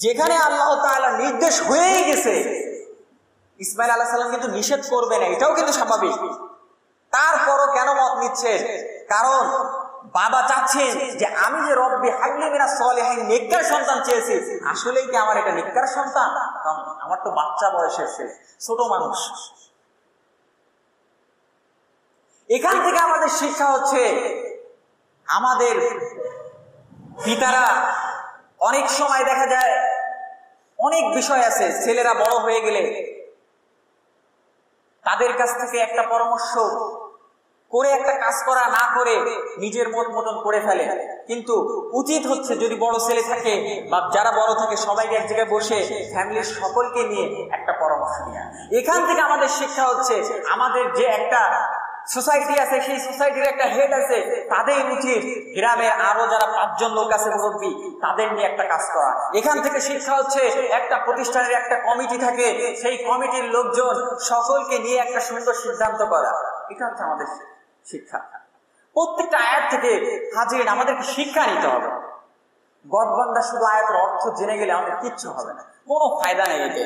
যেখানে আল্লাহ তাআলা নির্দেশ হয়েই গেছে, ইসমাঈল আলাইহিস সালাম কিন্তু নিষেধ করবে না, এটাও কিন্তু স্বাভাবিক। তারপরও কেন মত নিচ্ছেন? কারণ বাবা চাচ্ছেন যে আমি যে রব্বি হাবলি মিনাস সলিহিন নেককার সন্তান চেয়েছি, আসলেই কি আমার এটা নেককার সন্তান? কারণ আমার তো বাচ্চা বয়সের ছেলে, ছোট মানুষ। এখান থেকে আমাদের শিক্ষা হচ্ছে, আমাদের পিতারা অনেক সময় দেখা যায় অনেক বিষয় আছে, ছেলেরা বড় হয়ে গেলে তাদের কাছ থেকে একটা পরামর্শ করে একটা কাজ করা না করে নিজের মত মতন করে ফেলে। কিন্তু উচিত হচ্ছে যদি বড় ছেলে থাকে বা যারা বড় থাকে সবাইকে এক জায়গায় বসে ফ্যামিলির সকলকে নিয়ে একটা পরামর্শ নেওয়া। এখান থেকে আমাদের শিক্ষা হচ্ছে, আমাদের যে একটা সোসাইটি আছে, সেই সোসাইটির একটা হেড আছে, তাদের উচিত গ্রামের আরো যারা 5 জন লোক আছে মুরব্বী, তাদের নিয়ে একটা কাজ করা। এখান থেকে শিক্ষা হচ্ছে, একটা প্রতিষ্ঠানের একটা কমিটি থাকে, সেই কমিটির লোকজন সকলকে নিয়ে একটা সুন্দর সিদ্ধান্ত করা। এটা হচ্ছে আমাদের শিক্ষা। প্রত্যেকটা আয়াত থেকে হাজিরিন আমাদেরকে শিক্ষা নিতে হবে। গদবান্দা শুধু আয়াতের অর্থ জেনে গেলে আমাদের কিচ্ছু হবে না, কোনো ফায়দা নেই এতে।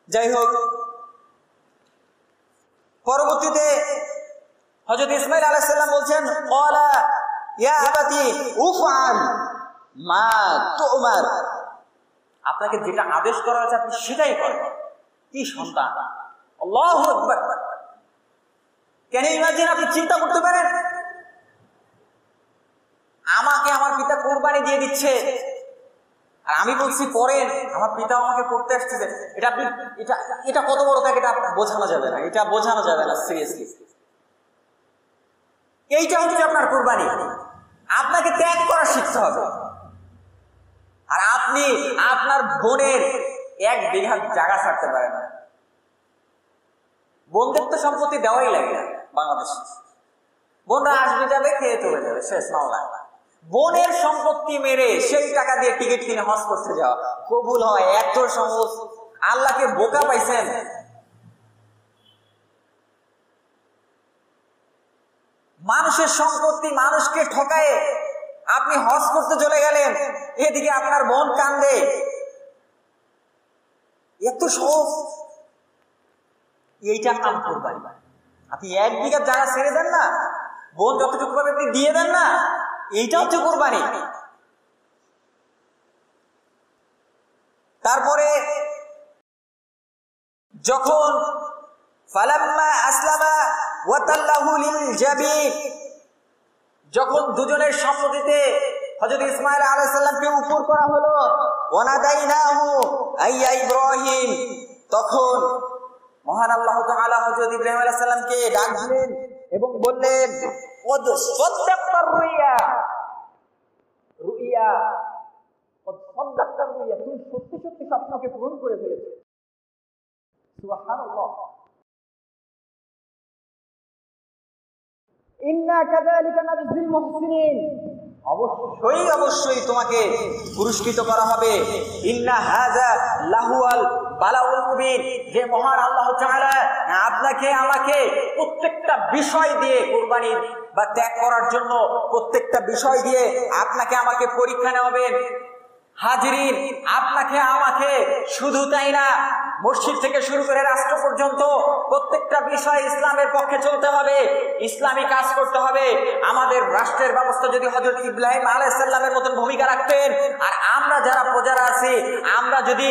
যাই হোক, পরবর্তীতে হযরত ইসমাঈল আলাইহিস সালাম বলছেন, ক্বালা ইয়া আবাতি উফআল মা তুমার, আপনাকে যেটা আদেশ করা হয়েছে আপনি সেটাই করেন। কি সন্তান! আল্লাহু আকবার! কেন ইমাজিন, আপনি চিন্তা করতে পারেন, আমাকে আমার পিতা কোরবানি দিয়ে দিচ্ছে আর আমি বলছি করেন, আমার পিতা আমাকে করতে আসতেছে। এটা আপনি এটা কত বড় থাকে এটা বোঝানো যাবে না, এটা বোঝানো যাবে না সিরিয়াসলি। এইটা হচ্ছে আপনার কোরবানি। আপনাকে ত্যাগ করা শিখতে হবে। আর আপনি আপনার বোনের 1 বিঘা জায়গা ছাড়তে পারেন না। বোনদের তো সম্পত্তি দেওয়াই লাগে না বাংলাদেশে। বোনরা আসবে যাবে, খেয়ে চলে যাবে, শেষ মামলা। বোনের সম্পত্তি মেরে সেই টাকা দিয়ে টিকিট কিনে হজ করতে যাওয়া কবুল হয়? এত সহজ! আল্লাহকে বোকা পাইছেন? মানুষের সম্পত্তি মানুষকে ঠকায়ে আপনি হজ করতে চলে গেলেন, এদিকে আপনার বোন কান্দে। এত সহজ! এইটার নাম কোরবানি। আপনি 1 বিঘা জায়গা ছেড়ে দেন না, বোন যতটুকু পাবে আপনি দিয়ে দেন না, এইটা হচ্ছে কোরবানি। তারপরে যখন ফালাম্মা আসলামা ওয়া তাল্লাহু লিল জাবিন, যখন দুজনের সম্মতিতে হযরত ইসমাঈল আলাইহিস সালামকে উপর করা হলো, ওয়া নাদাইনাহু আইয়া ইব্রাহিম, তখন মহান আল্লাহ তাআলা হযরত ইব্রাহিম আলাইহিস সালামকে ডাক দিলেন এবং বললেন, কদ সাদ্দাক্তার রুইয়া, রুইয়া কদ সাদ্দাক্তার রুইয়া, তুমি সত্যি সত্যি স্বপ্নকে পূরণ করে ফেলেছো। সুবহানাল্লাহ। ইন্না কাযালিকা নাজজিল মুহসিনিন, অবশ্যই অবশ্যই তোমাকে পুরস্কৃত করা হবে। ইন্না হাযা লাহুয়াল বালাউল মুবিন, যে মহান আল্লাহ তাআলা আপনাকে আমাকে প্রত্যেকটা বিষয় দিয়ে কুরবানি বা ত্যাগ করার জন্য প্রত্যেকটা বিষয় দিয়ে আপনাকে আমাকে পরীক্ষা নেবেন। হাজিরিন, আপনাকে আমাকে শুধু তাই না, মসজিদ থেকে শুরু করে রাষ্ট্র পর্যন্ত প্রত্যেকটা বিষয় ইসলামের পক্ষে চলতে হবে, ইসলামী কাজ করতে হবে। আমাদের রাষ্ট্রের ব্যবস্থা যদি হযরত ইব্রাহিম আলাইহিস সালামের মতন ভূমিকা রাখতেন, আর আমরা যারা প্রজারা আছি, আমরা যদি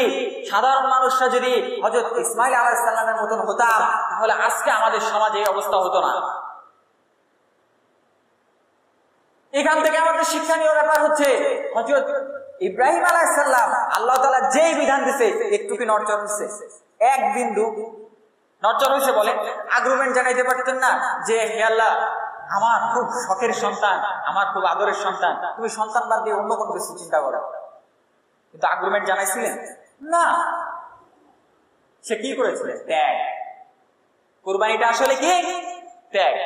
সাধারণ মানুষরা যদি হযরত ইসমাঈল আলাইহিস সালামের মতন হতাম, তাহলে আজকে আমাদের সমাজে এই অবস্থা হতো না। এখান থেকে আমাদের শিক্ষণীয় ব্যাপার হচ্ছে, হযরত ইব্রাহিম আলাইহিস সালাম আল্লাহ তাআলা যেই বিধান দিয়েছে একটু কি নড়চড় হচ্ছে? এক বিন্দু নড়চড় হয়েছে? বলে আগ্রহমেন্ট জানাইতে পারতেন না যে হে আল্লাহ, আমার খুব শখের সন্তান, আমার খুব আদরের সন্তান, তুমি সন্তান বাদ দিয়ে অন্য কোনো কিছু চিন্তা করো? কিন্তু আগ্রহমেন্ট জানাইছিলেন না। সে কি করেছিলেন? ত্যাগ। কুরবানিটা আসলে কি? ত্যাগ।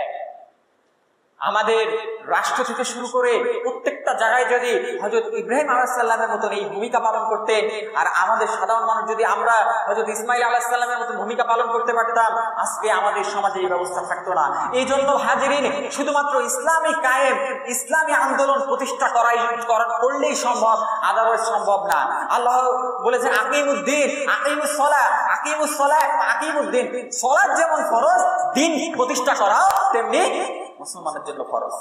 আমাদের রাষ্ট্র থেকে শুরু করে প্রত্যেকটা জায়গায় যদি হযরত ইব্রাহিম আলাইহিস সালামের মতন এই ভূমিকা পালন করতেন, আর আমাদের সাধারণ মানুষ যদি আমরা হযরত ইসমাঈল আলাইহিস সালামের মতন ভূমিকা পালন করতে পারতাম, আজকে আমাদের সমাজে এই ব্যবস্থা থাকতো না। এই জন্য হাজিরিন, শুধুমাত্র ইসলামী কায়েম, ইসলামী আন্দোলন প্রতিষ্ঠা করলেই সম্ভব, আদারওয়াইজ সম্ভব না। আল্লাহ বলেছেন আকিমুদ্দিন, আকিমুসসালাহ, আকিমুসসালাহ, আকিমুদ্দিন। সালাত যেমন ফরজ, দিন প্রতিষ্ঠা করাও তেমনি মুসলমানের জন্য ফরজ।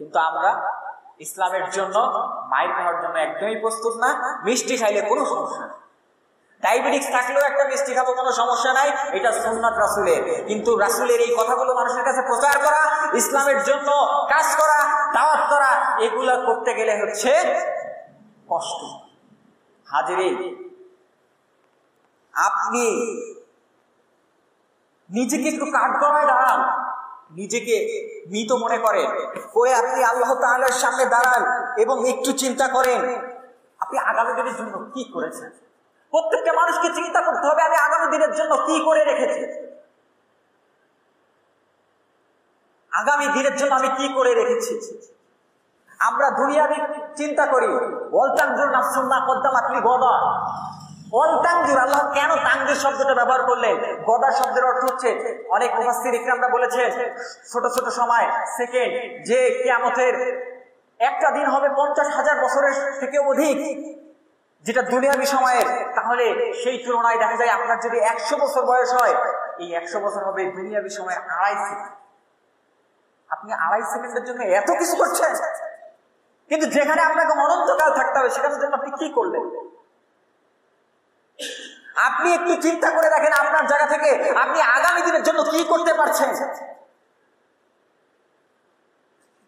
কিন্তু আমরা ইসলামের জন্য মাইর খাওয়ার জন্য একদমই প্রস্তুত না। মিষ্টি খাইলে কোনো সমস্যা নেই, ডায়াবেটিস থাকলেও একটা মিষ্টি খাবো, কোনো সমস্যা নাই, এটা সুন্নাত রাসূলের। কিন্তু রাসূলের এই কথাগুলো মানুষের কাছে প্রচার করা, ইসলামের জন্য কাজ করা, দাওয়াত করা, এগুলা করতে গেলে হচ্ছে কষ্ট। হাজিরিন, আপনি নিজেকে একটু কাঠগড়ায় দাঁড়ান, নিজেকে মৃত মনে করেন, ওই আপনি আল্লাহ তাআলার সামনে দাঁড়ান এবং একটু চিন্তা করেন আপনি আগামী দিনের জন্য কি করেছেন। প্রত্যেকটা মানুষকে চিন্তা করতে হবে আমি আগামী দিনের জন্য কি করে রেখেছি, আগামী দিনের জন্য আমি কি করে রেখেছি। আমরা দুনিয়াবি চিন্তা করি, ওয়াল তানজুর নাফসুম মা কদ্দামাত লিগাদা। ওয়াল তানজুর, আল্লাহ কেন তানজুর শব্দটা ব্যবহার করলেন? গদা শব্দের অর্থ হচ্ছে, অনেক মুফাসসির ইকরামরা বলেছেন, ছোট ছোট সময়, সেকেন্ড, যে কিয়ামতের একটা দিন হবে 50,000 বছরের থেকে অধিক, যেটা দুনিয়াবি সময়ের, তাহলে সেই তুলনায় দেখা যায় আপনার যদি 100 বছর বয়স হয়, এই 100 বছর হবে দুনিয়াবি সময় 2.5 সেকেন্ড। আপনি 2.5 সেকেন্ডের জন্য এত কিছু করছেন, কিন্তু যেখানে আপনাকে অনন্তকাল থাকতে হবে সেখানের জন্য আপনি কি করলেন? আপনি একটু চিন্তা করে দেখেন আপনার জায়গা থেকে আপনি আগামী দিনের জন্য কি করতে পারছেন।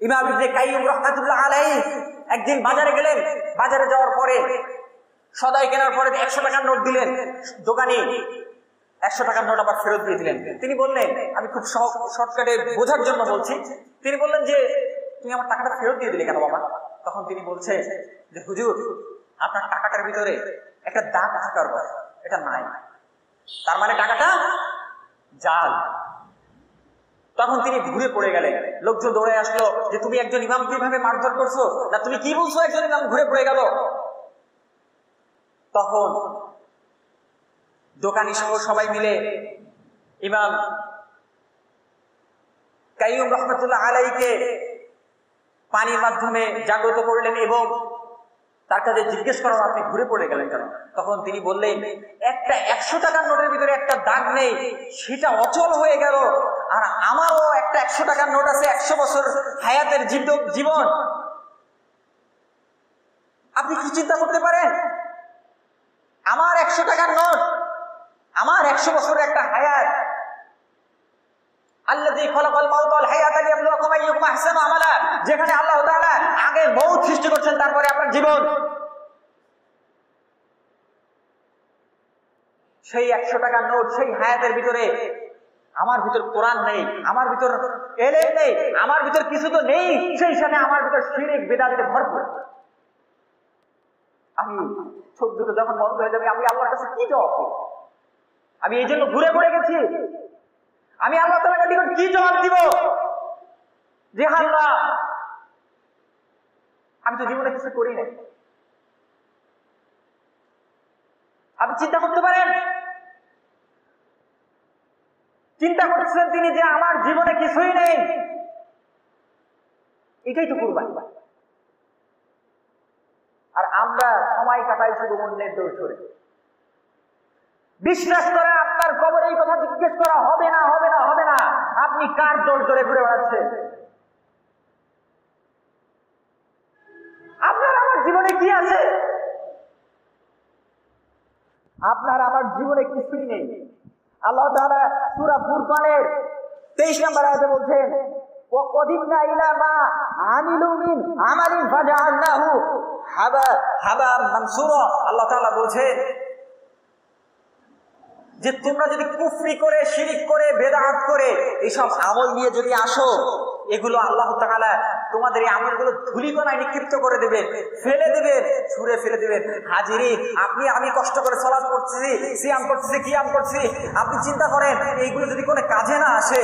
ইমাম ইবনে কাইয়্যিম রাহমাতুল্লাহ আলাইহি একদিন বাজারে গেলেন, বাজারে যাওয়ার পরে সদাই কেনার পরে 100 টাকার নোট দিলেন, দোকানি 100 টাকার নোট আবার ফেরত দিয়ে দিলেন। তিনি বললেন, আমি খুব শর্টকাটে বোঝার জন্য বলছি, তিনি বললেন যে তুমি আমার টাকাটা ফেরত দিয়ে দিলে কেন বাবা? তখন তিনি বলছে যে হুজুর, আপনার টাকাটার ভিতরে একটা দাগ থাকার কথা, এটা নাই, তার মানে টাকাটা জাল। তখন তিনি ঘুরে পড়ে গেলেন, লোকজন দৌড়ে আসলো যে তুমি একজন ইমাম কিভাবে মারধর করছো, না তুমি কি বলছো একজন ইমাম ঘুরে পড়ে গেল। তখন দোকানি সহ সবাই মিলে ইমাম কাইয়্যিম রাহমাতুল্লাহ আলাইহিকে পানির মাধ্যমে জাগ্রত করলেন এবং তার কাছে জিজ্ঞেস করা, আপনি ঘুরে পড়ে গেলেন কেন? তখন তিনি বললেন, একটা 100 টাকার নোটের ভিতরে একটা দাগ নেই, সেটা অচল হয়ে গেল, আর আমারও একটা 100 টাকার নোট আছে, 100 বছর হায়াতের জীবন। আপনি কি চিন্তা করতে পারেন? আমার 100 টাকার নোট, আমার 100 বছরের একটা হায়াত, আল্লাযী খালাকাল মাউতা ওয়াল হায়াতা লিয়াবলুয়াকুম আইয়ুকুম আহসানু আমালা, যেখানে আল্লাহ তাআলা আগে মউত সৃষ্টি করছেন, তারপরে আপনার জীবন। সেই 100 টাকার নোট, সেই হায়াতের ভিতরে আমার ভিতর কোরআন নেই, আমার ভিতর এলেম নেই, আমার ভিতর কিছু তো নেই, সেই সাথে আমার ভিতর শিরক বিদআতে ভরপুর। আমি চোখ দুটো যখন বন্ধ হয়ে যাবে, আমি আল্লাহর কাছে কি জবাব দিব? আমি এই জন্য ঘুরে ঘুরে গেছি, আমি আল্লাহ তাআলার নিকট কি জবাব দিব যে আল্লাহ আমি তো জীবনে কিছু করি নাই? আপনি চিন্তা করতে পারেন, চিন্তা করছেন তিনি যে আমার জীবনে কিছুই নেই, এটাই তো কুরবানি। আর আমরা সময় কাটাই শুধু অন্যের দোষ ধরে। বিশ্বাস করে আপনার কবরে এই কথা জিজ্ঞেস করা হবে না, হবে না, হবে না, আপনি কার দোষ ধরে ঘুরে বেড়াচ্ছেন? আপনার আমার জীবনে কি আছে? আপনার আমার জীবনে কিছুই নেই। আল্লাহ তাআলা সূরা ফুরকানের 23 নম্বর আয়াতে বলছেন, ওয়াকাদিমনা ইলা মা আমিলু মিন আমালিন ফাজআলনাহু হাবা'আন মানসুরা। আল্লাহ তাআলা বলছেন যে তোমরা যদি কুফরি করে, শিরিক করে, বেদাত করে এইসব আমল নিয়ে যদি আসো, এগুলো আল্লাহ তাআলা তোমাদের এই আমলগুলো ধুলিকণায় নিক্ষিপ্ত করে দেবেন, ফেলে দেবেন, ছুঁড়ে ফেলে দেবেন। হাজিরি, আপনি আমি কষ্ট করে সালাত পড়তেছি, সিয়াম করতেছি, কিয়াম করতেছি, আপনি চিন্তা করেন এইগুলো যদি কোনো কাজে না আসে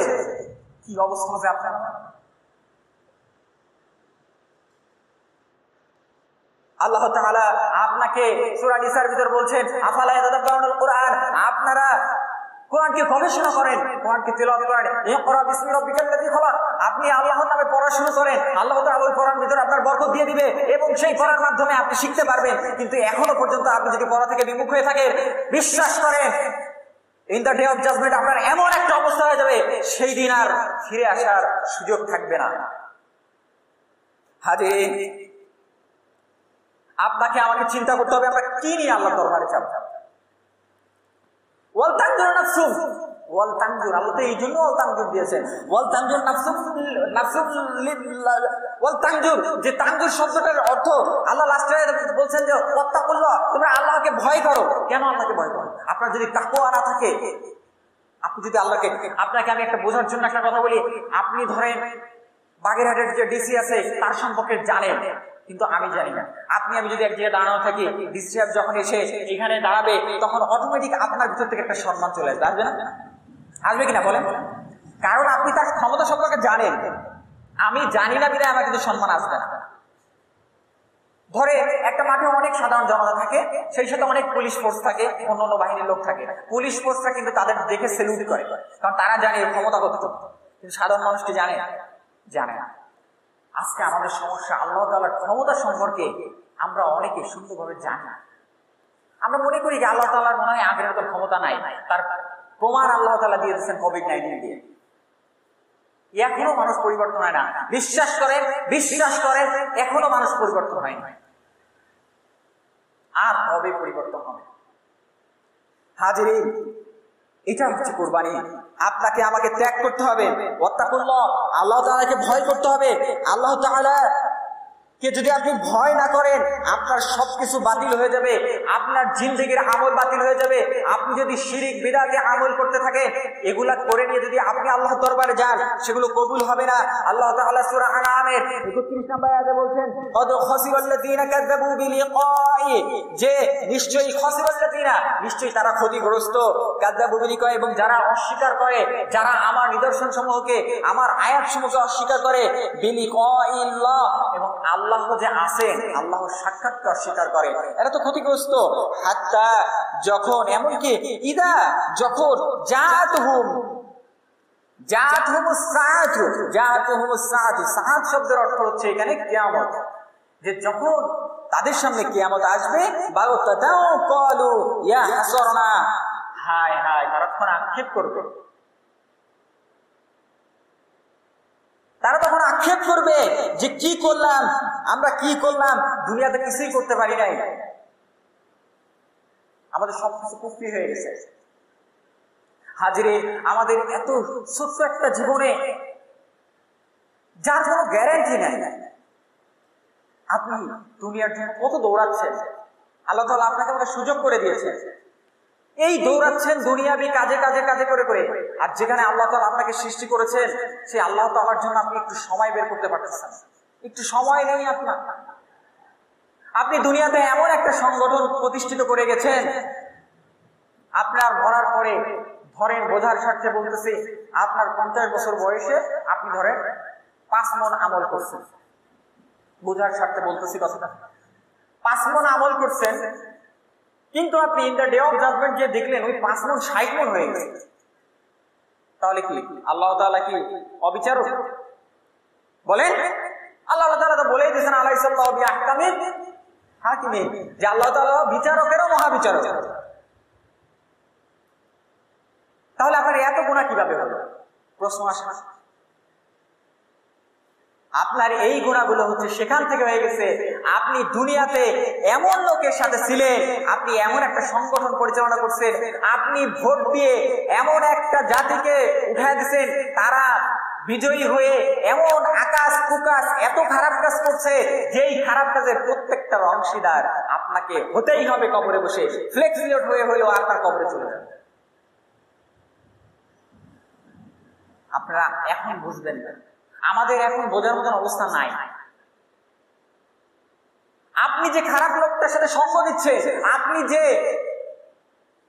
কি অবস্থা হবে আপনার? আল্লাহ তাআলা আপনাকে সূরা নিসার ভিতর বলছেন, আফালা ইয়াতাদাব্বারুনাল কুরআন, আপনারা কোরআনকে গবেষণা করেন, কোরআনকে তেলাওয়াত করেন। ইকরা বিসমি রাব্বিকাল্লাযী খালাক, আপনি আল্লাহর নামে পড়া শুরু করেন, আল্লাহ তাআলা ওই পড়ার ভিতরে আপনার বরকত দিয়ে দিবে এবং সেই পড়ার মাধ্যমে আপনি শিখতে পারবেন। কিন্তু এখনো পর্যন্ত আপনি যদি পড়া থেকে বিমুখ হয়ে থাকেন, বিশ্বাস করেন in the day of judgment আপনার এমন একটা অবস্থা হয়ে যাবে, সেই দিন আর ফিরে আসার সুযোগ থাকবে না। হাজির, আপনাকে আমাকে চিন্তা করতে হবে আমরা কি নিয়ে আল্লাহর দরবারে যাব। ওয়াল তানজুর নাফসুম, ওয়াল তানজুর, আল্লাহ তো এই জন্য ওয়াল তানজুর দিয়েছেন। ওয়াল তানজুর নাফসুম, ওয়াল তানজুর, যে তানজুর শব্দটার অর্থ আল্লাহ লাস্টে বলছেন যে ওয়াত্তাকুল্লাহ, তোমরা আল্লাহকে ভয় করো। কেন আল্লাহকে ভয় করো? আপনার যদি তাকওয়া না থাকে, আপনি যদি আল্লাহকে, আপনাকে আমি একটা বোঝার জন্য একটা কথা বলি, আপনি ধরেন বাগেরহাটের যে ডিসি আছে তার সম্পর্কে জানেন, কিন্তু আমি জানি না। আপনি আমি যদি এক জায়গায় দাঁড়ানো থাকি, ডিসি সাহেব যখন এসে এখানে দাঁড়াবে, তখন অটোমেটিক আপনার ভিতর থেকে একটা সম্মান চলে আসবে, আসবে না? আসবে কিনা বলেন? কারণ আপনি তার ক্ষমতা সম্পর্কে জানেন। আমি জানি না বিধায় আমার কিন্তু সম্মান আসবে না। ধরে একটা মাঠে অনেক সাধারণ জনতা থাকে, সেই সাথে অনেক পুলিশ ফোর্স থাকে, অন্য অন্য বাহিনীর লোক থাকে। পুলিশ ফোর্সরা কিন্তু তাদের দেখে সেলুট করে, কারণ তারা জানে এর ক্ষমতা কতটুকু। কিন্তু সাধারণ মানুষটি জানে না। আজকে আমাদের সমস্যা, আল্লাহ তাআলার ক্ষমতা সম্পর্কে আমরা অনেকে সুন্দরভাবে জানি না। আমরা মনে করি যে আল্লাহ তাআলার মনে হয় আগের মতো ক্ষমতা নাই। তার প্রমাণ আল্লাহ তাআলা দিয়ে দিয়েছেন কোভিড-19 দিয়ে। এখনো মানুষ পরিবর্তন হয় না। বিশ্বাস করেন এখনো মানুষ পরিবর্তন হয় না। আর কবে পরিবর্তন হবে? হাজিরিন, এটা হচ্ছে কুরবানি। আপনাকে আমাকে ত্যাগ করতে হবে, ওয়াত্তাকুল্লাহ, আল্লাহ তাআলাকে ভয় করতে হবে। আল্লাহ তাআলা কে যদি আপনি ভয় না করেন, আপনার সবকিছু বাতিল হয়ে যাবে, আপনার জিন্দেগির আমল বাতিল হয়ে যাবে। আপনি যদি শিরিক বিদআতে আমল করতে থাকেন, এগুলা করে নিয়ে যদি আপনি আল্লাহর দরবারে যান, সেগুলো কবুল হবে না। আল্লাহ তাআলা সূরা আনআমের 31 নম্বর আয়াতে বলছেন, কদ খাসিরাল্লাযীনা কাযাবু বিলিকাই, যে নিশ্চয়ই খাসিরাল্লাযীনা, নিশ্চয়ই তারা ক্ষতিগ্রস্ত, কাযাবু বিলিকাই, এবং যারা অস্বীকার করে, যারা আমার নিদর্শন সমূহকে, আমার আয়াত সমূহকে অস্বীকার করে, বিলিকাইল্লাহ, এবং আল্লাহ যে আছেন, আল্লাহর সাক্ষাৎকে অস্বীকার করে, এরা তো ক্ষতিগ্রস্ত। হাত্তা, যখন, এমনকি ইদা, যখন জাতুহুমুস সাআতু, সাআত শব্দের অর্থ হচ্ছে এখানে কিয়ামত, যে যখন তাদের সামনে কিয়ামত আসবে, বাগতাতাও ক্বালু ইয়া হাসরনা, হায় হায়, তারা তখন আক্ষেপ করবে। তারা তখন আক্ষেপ করবে যে কি করলাম আমরা, কি করলাম, দুনিয়াতে কিছুই করতে পারি নাই, আমাদের সবকিছু কুফরি হয়ে গেছে। হাজিরে আমাদের এত ছোট্ট একটা জীবনে যার কোনো গ্যারান্টি নাই, আপনি দুনিয়ার জন্য কত দৌড়াচ্ছেন। আল্লাহ তাআলা আপনাকে একটা সুযোগ করে দিয়েছে, এই দৌড়াচ্ছেন দুনিয়াবি কাজে কাজে কাজে করে করে, আর যেখানে আল্লাহ তাআলা আপনাকে সৃষ্টি করেছেন সেই আল্লাহ তাআলার জন্য আপনি একটু সময় বের করতে পারতেছেন, একটু সময় নেই আপনার। আপনি দুনিয়াতে এমন একটা সংগঠন প্রতিষ্ঠিত করে গেছেন, আপনার মরার পরে ধরেন বোঝার স্বার্থে বলতেছি, আপনার 50 বছর বয়সে আপনি ধরেন 5 মণ আমল করছেন, বোঝার স্বার্থে বলতেছি কথাটা, 5 মণ আমল করছেন, কিন্তু আপনি in the day of judgment যে দেখলেন ওই 5 মণ 60 মণ হয়ে গেছে, তাহলে কি আল্লাহ তাআলা কি অবিচারক? বলেন, আল্লাহ তাআলা তো বলেই দিয়েছেন আলাইসাল্লাহু বিআহকামিল হাকিমিন, যে আল্লাহ তাআলা বিচারকেরও মহাবিচারক। তাহলে আপনার এত গুনাহ কিভাবে হলো? প্রশ্ন আসে। আপনার এই গুনাহগুলো হচ্ছে সেখান থেকে হয়ে গেছে, আপনি দুনিয়াতে এমন লোকের সাথে ছিলেন, আপনি এমন একটা সংগঠন পরিচালনা করছেন, আপনি ভোট দিয়ে এমন একটা জাতিকে উঠায় দিচ্ছেন, তারা বিজয়ী হয়ে এমন আকাশ কুকাশ এত খারাপ কাজ করছে, যেই খারাপ কাজের প্রত্যেকটা অংশীদার আপনাকে হতেই হবে কবরে বসে, ফ্লেক্সিলোড হয়ে হলেও আপনার কবরে চলে যাবে। আপনারা এখন বুঝবেন না, আমাদের এখন বোঝার মতন অবস্থা নাই। আপনি যে খারাপ লোকটার সাথে সঙ্গ দিচ্ছে, আপনি যে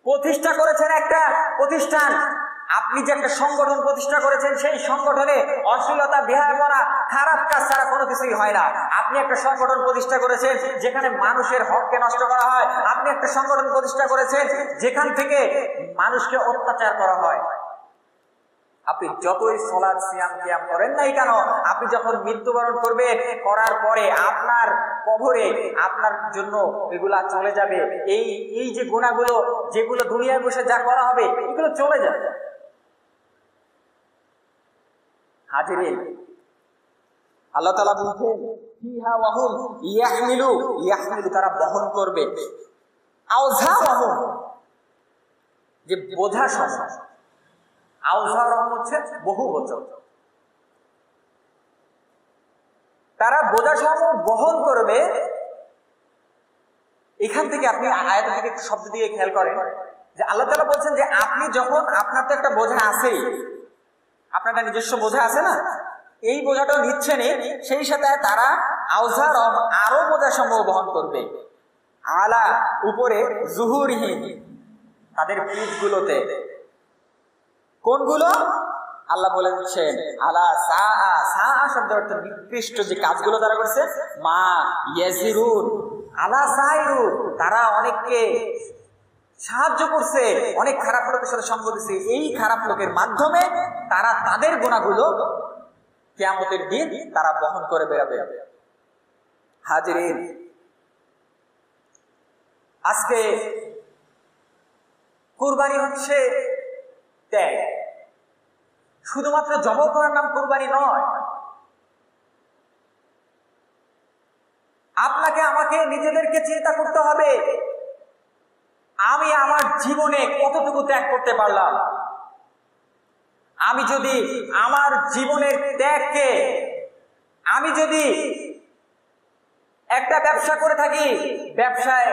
প্রতিষ্ঠা করেছেন একটা প্রতিষ্ঠান, আপনি যে একটা সংগঠন প্রতিষ্ঠা করেছেন, সেই সংগঠনে অশ্লীলতা বিহার করা খারাপ কাজ ছাড়া কোনো কিছুই হয় না। আপনি একটা সংগঠন প্রতিষ্ঠা করেছেন যেখানে মানুষের হককে নষ্ট করা হয়, আপনি একটা সংগঠন প্রতিষ্ঠা করেছেন যেখান থেকে মানুষকে অত্যাচার করা হয়। আপনি যতই সালাত সিয়াম কিয়াম করেন নাই কেন, আপনি যখন মৃত্যুবরণ করবেন, করার পরে আপনার কবরে আপনার জন্য এগুলা চলে যাবে। এই যে গুনাহগুলো যেগুলো দুনিয়ায় বসে যা করা হবে, এগুলো চলে যাবে। হাজিরিন, আল্লাহ তাআলা বলছেন ফিহা ওয়াহুম ইয়াহমিলু, তারা বহন করবে, আওজারহুম, যে বোঝা সমান, আওজারহুম হচ্ছে বহু বচন, তারা বোঝা সমূহ বহন করবে। এখান থেকে আপনি আয়াত থেকে শব্দ দিয়ে খেয়াল করেন যে আল্লাহ তাআলা বলছেন যে আপনি যখন, আপনার তো একটা বোঝা আছেই, আপনার একটা নিজস্ব বোঝা আছে না, এই বোঝাটাও নিচ্ছেন, সেই সাথে তারা আওজার আরো বোঝা সমূহ বহন করবে, আলা উপরে, জুহুরিহিম তাদের পিঠগুলোতে। কোনগুলো? আল্লাহ বলেছেন আলা সাআ, সাআ শব্দ অর্থ নিকৃষ্ট যে কাজগুলো তারা করছে, মা ইয়াজিরুন আলা সাইরু, তারা অনেককে সাহায্য করছে, অনেক খারাপ লোকের সাথে সঙ্গ দিচ্ছে, এই খারাপ লোকের মাধ্যমে তারা তাদের গুনাহগুলো কিয়ামতের দিন তারা বহন করে বেরাবে। হাজিরিন, আজকে কুরবানি হচ্ছে ত্যাগ, শুধুমাত্র জবাই করার নাম কুরবানি নয়। আপনাকে আমাকে নিজেদেরকে চিন্তা করতে হবে, আমি আমার জীবনে কতটুকু ত্যাগ করতে পারলাম। আমি যদি আমার জীবনের ত্যাগকে, আমি যদি একটা ব্যবসা করে থাকি, ব্যবসায়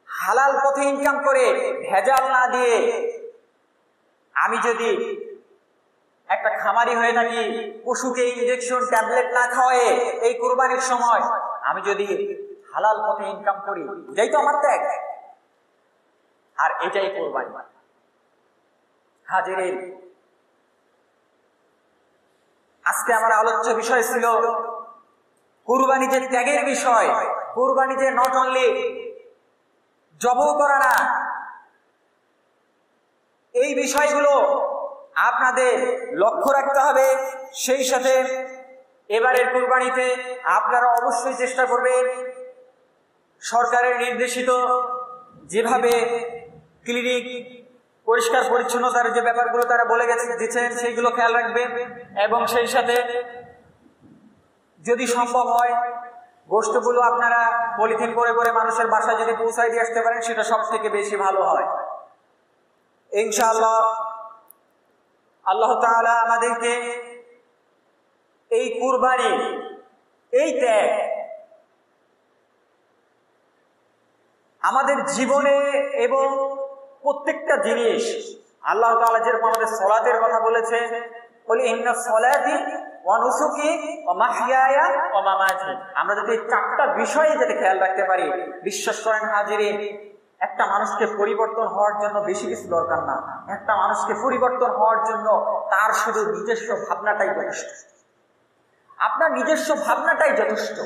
হালাল পথে ইনকাম করে ভেজাল না দিয়ে, আমি যদি একটা খামারি হয়ে থাকি, পশুকে ইনজেকশন ট্যাবলেট না খাওয়ায়ে এই কুরবানির সময় আমি যদি হালাল পথে ইনকাম করি, এটাই তো আমার ত্যাগ, আর এটাই কুরবানি। হাজিরিন, আজকে আমার আলোচ্য বিষয় ছিল কুরবানি যে ত্যাগের বিষয়, কুরবানি যে নট অনলি জবাই করা না, এই বিষয়গুলো আপনাদের লক্ষ্য রাখতে হবে। সেই সাথে এবারের কুরবানিতে আপনারা অবশ্যই চেষ্টা করবেন সরকারের নির্দেশিত যেভাবে ক্লিনিক পরিষ্কার পরিচ্ছন্নতার যে ব্যাপারগুলো তারা বলে দিচ্ছেন সেইগুলো খেয়াল রাখবেন, এবং সেই সাথে যদি সম্ভব হয় গোশতগুলো আপনারা পলিথিন করে করে মানুষের বাসায় যদি পৌঁছায় দিয়ে আসতে পারেন, সেটা সব থেকে বেশি ভালো হয়। ইনশাআল্লাহ আল্লাহ তাআলা আমাদেরকে এই কুরবানি, এই ত্যাগ আমাদের জীবনে এবং প্রত্যেকটা জিনিস, আল্লাহ তাআলা যেরকম আমাদের সলাতের কথা বলেছে, বলি ইন্না সলাতি ওয়া নুসুকি ওয়া মাহইয়ায়া ওয়া মামাতি, আমরা যদি এই চারটা বিষয়ে যদি খেয়াল রাখতে পারি, বিশ্বাস করেন হাজিরিন, একটা মানুষকে পরিবর্তন হওয়ার জন্য বেশি কিছু দরকার না। একটা মানুষকে পরিবর্তন হওয়ার জন্য তার শুধু নিজস্ব ভাবনাটাই যথেষ্ট। আপনার নিজস্ব ভাবনাটাই যথেষ্ট।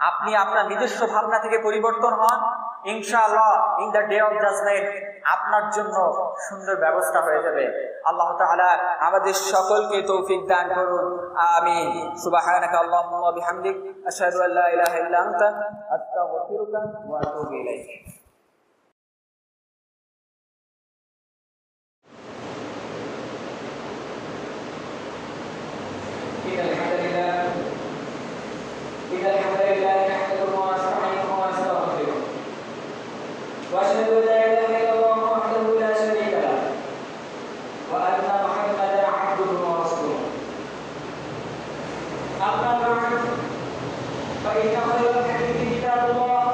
আপনি আপনার নিজস্ব ভাবনা থেকে পরিবর্তন হন, ইনশাআল্লাহ in the day of judgment আপনার জন্য সুন্দর ব্যবস্থা হয়ে যাবে। আল্লাহ তাআলা আমাদের সকলকে তৌফিক দান করুন, আমিন। সুবহানাকা আল্লাহুম্মা ওয়া বিহামদিক, আশহাদু আল্লা ইলাহা ইল্লা আনতা, আস্তাগফিরুকা ওয়া আতুবু ইলাইক। واشهد ان لا اله الا الله وحده لا شريك له وان محمدا عبده ورسوله اما بعد فان خير الحديث كتاب الله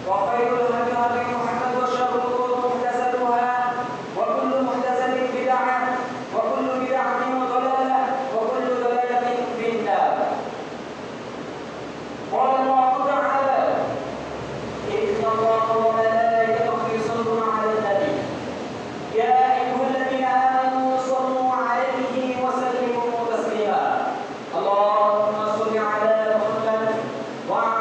وخير الهدي هدي محمد وشر الامور محدثاتها وكل محدثه بدعه وكل بدعه ضلاله وكل ضلاله في النار. قال الله تعالى ان الله وملائكته يصلون على النبي يا ايها الذين امنوا صلوا عليه وسلموا تسليما. اللهم صل على محمد وعلى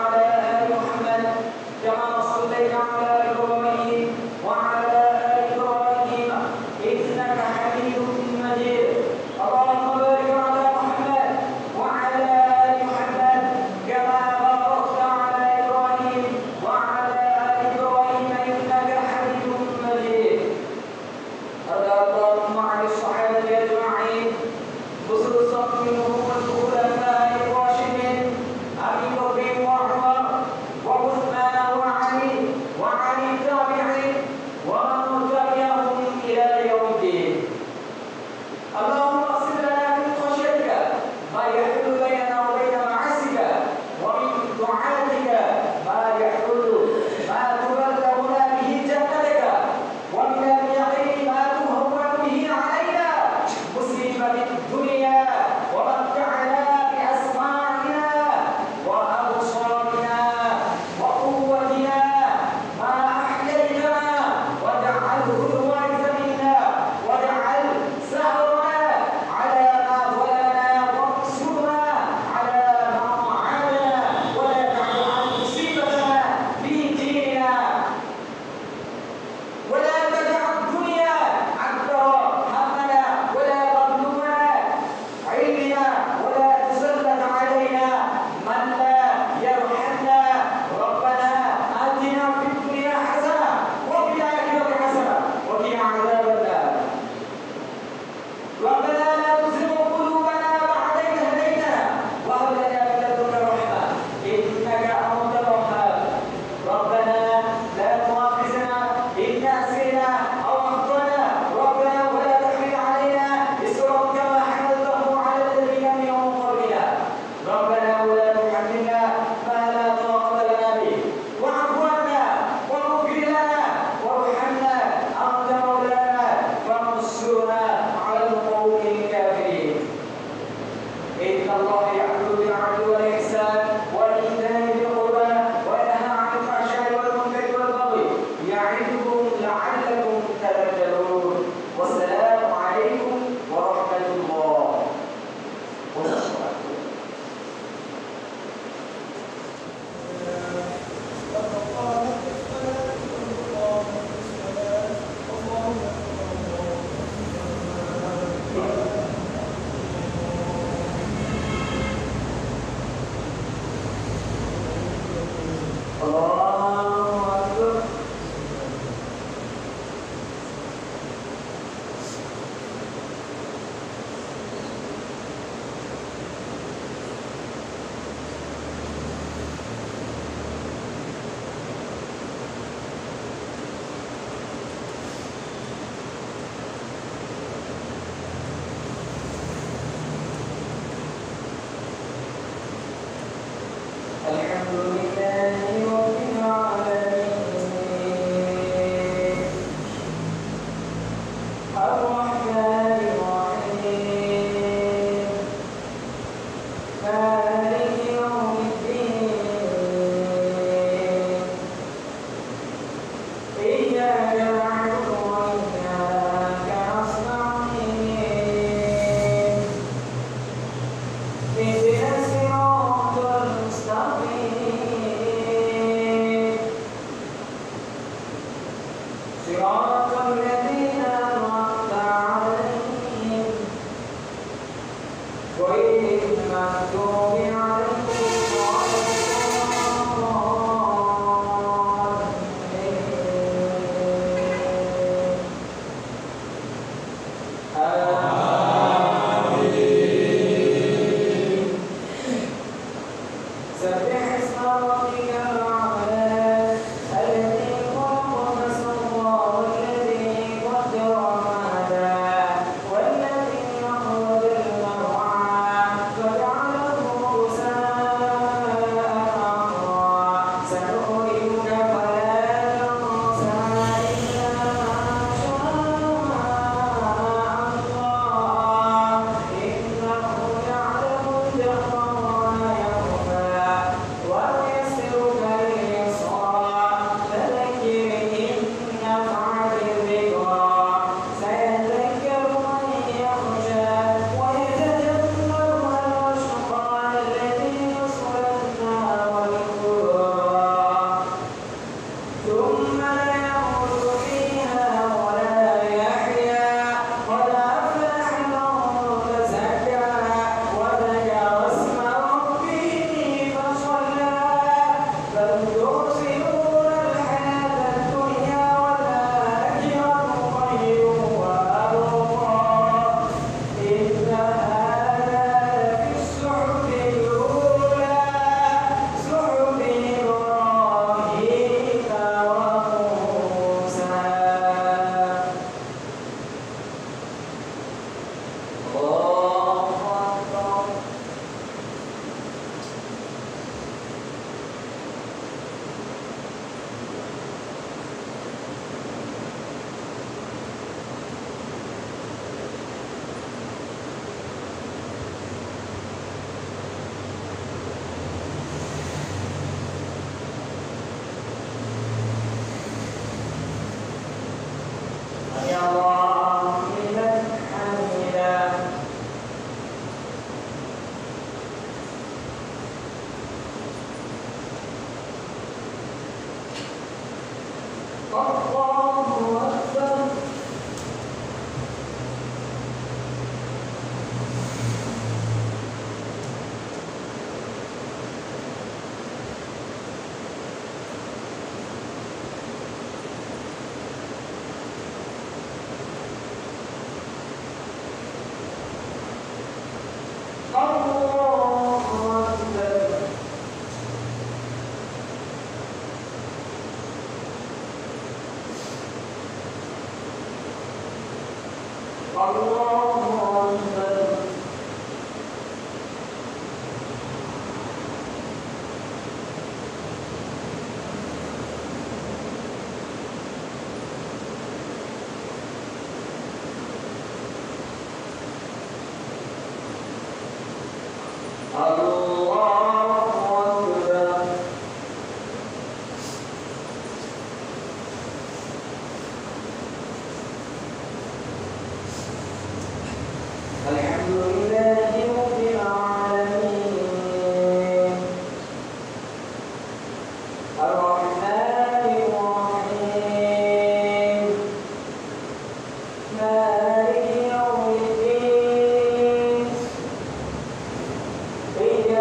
إياك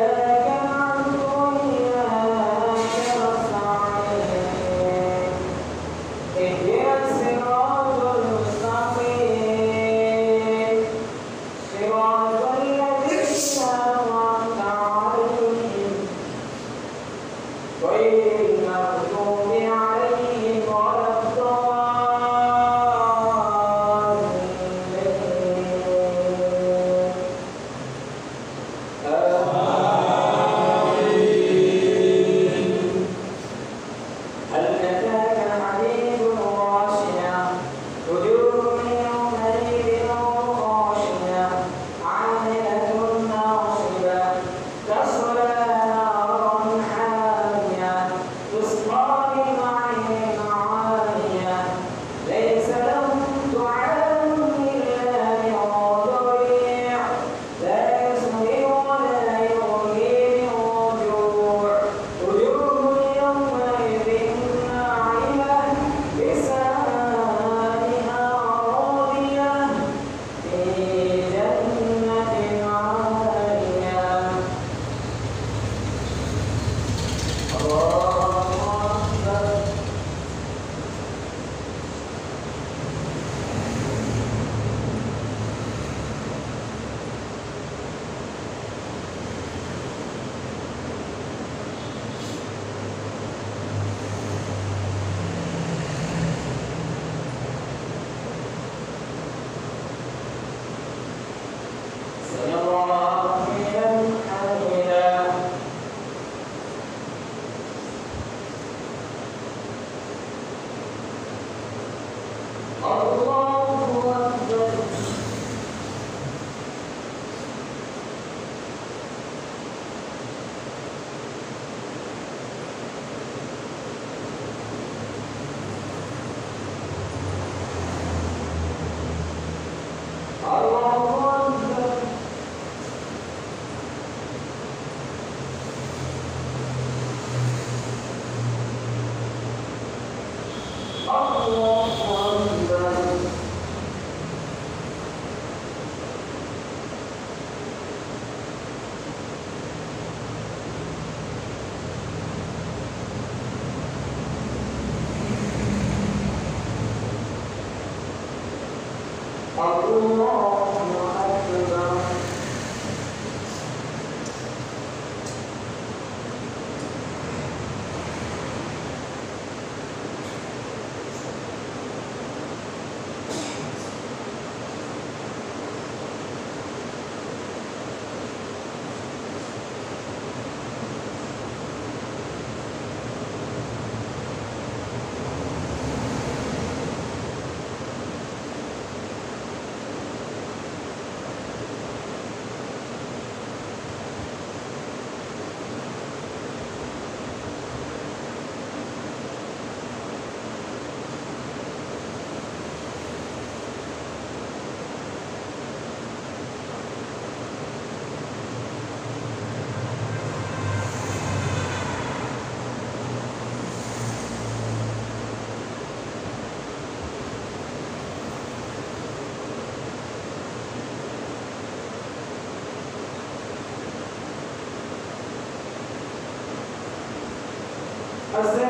As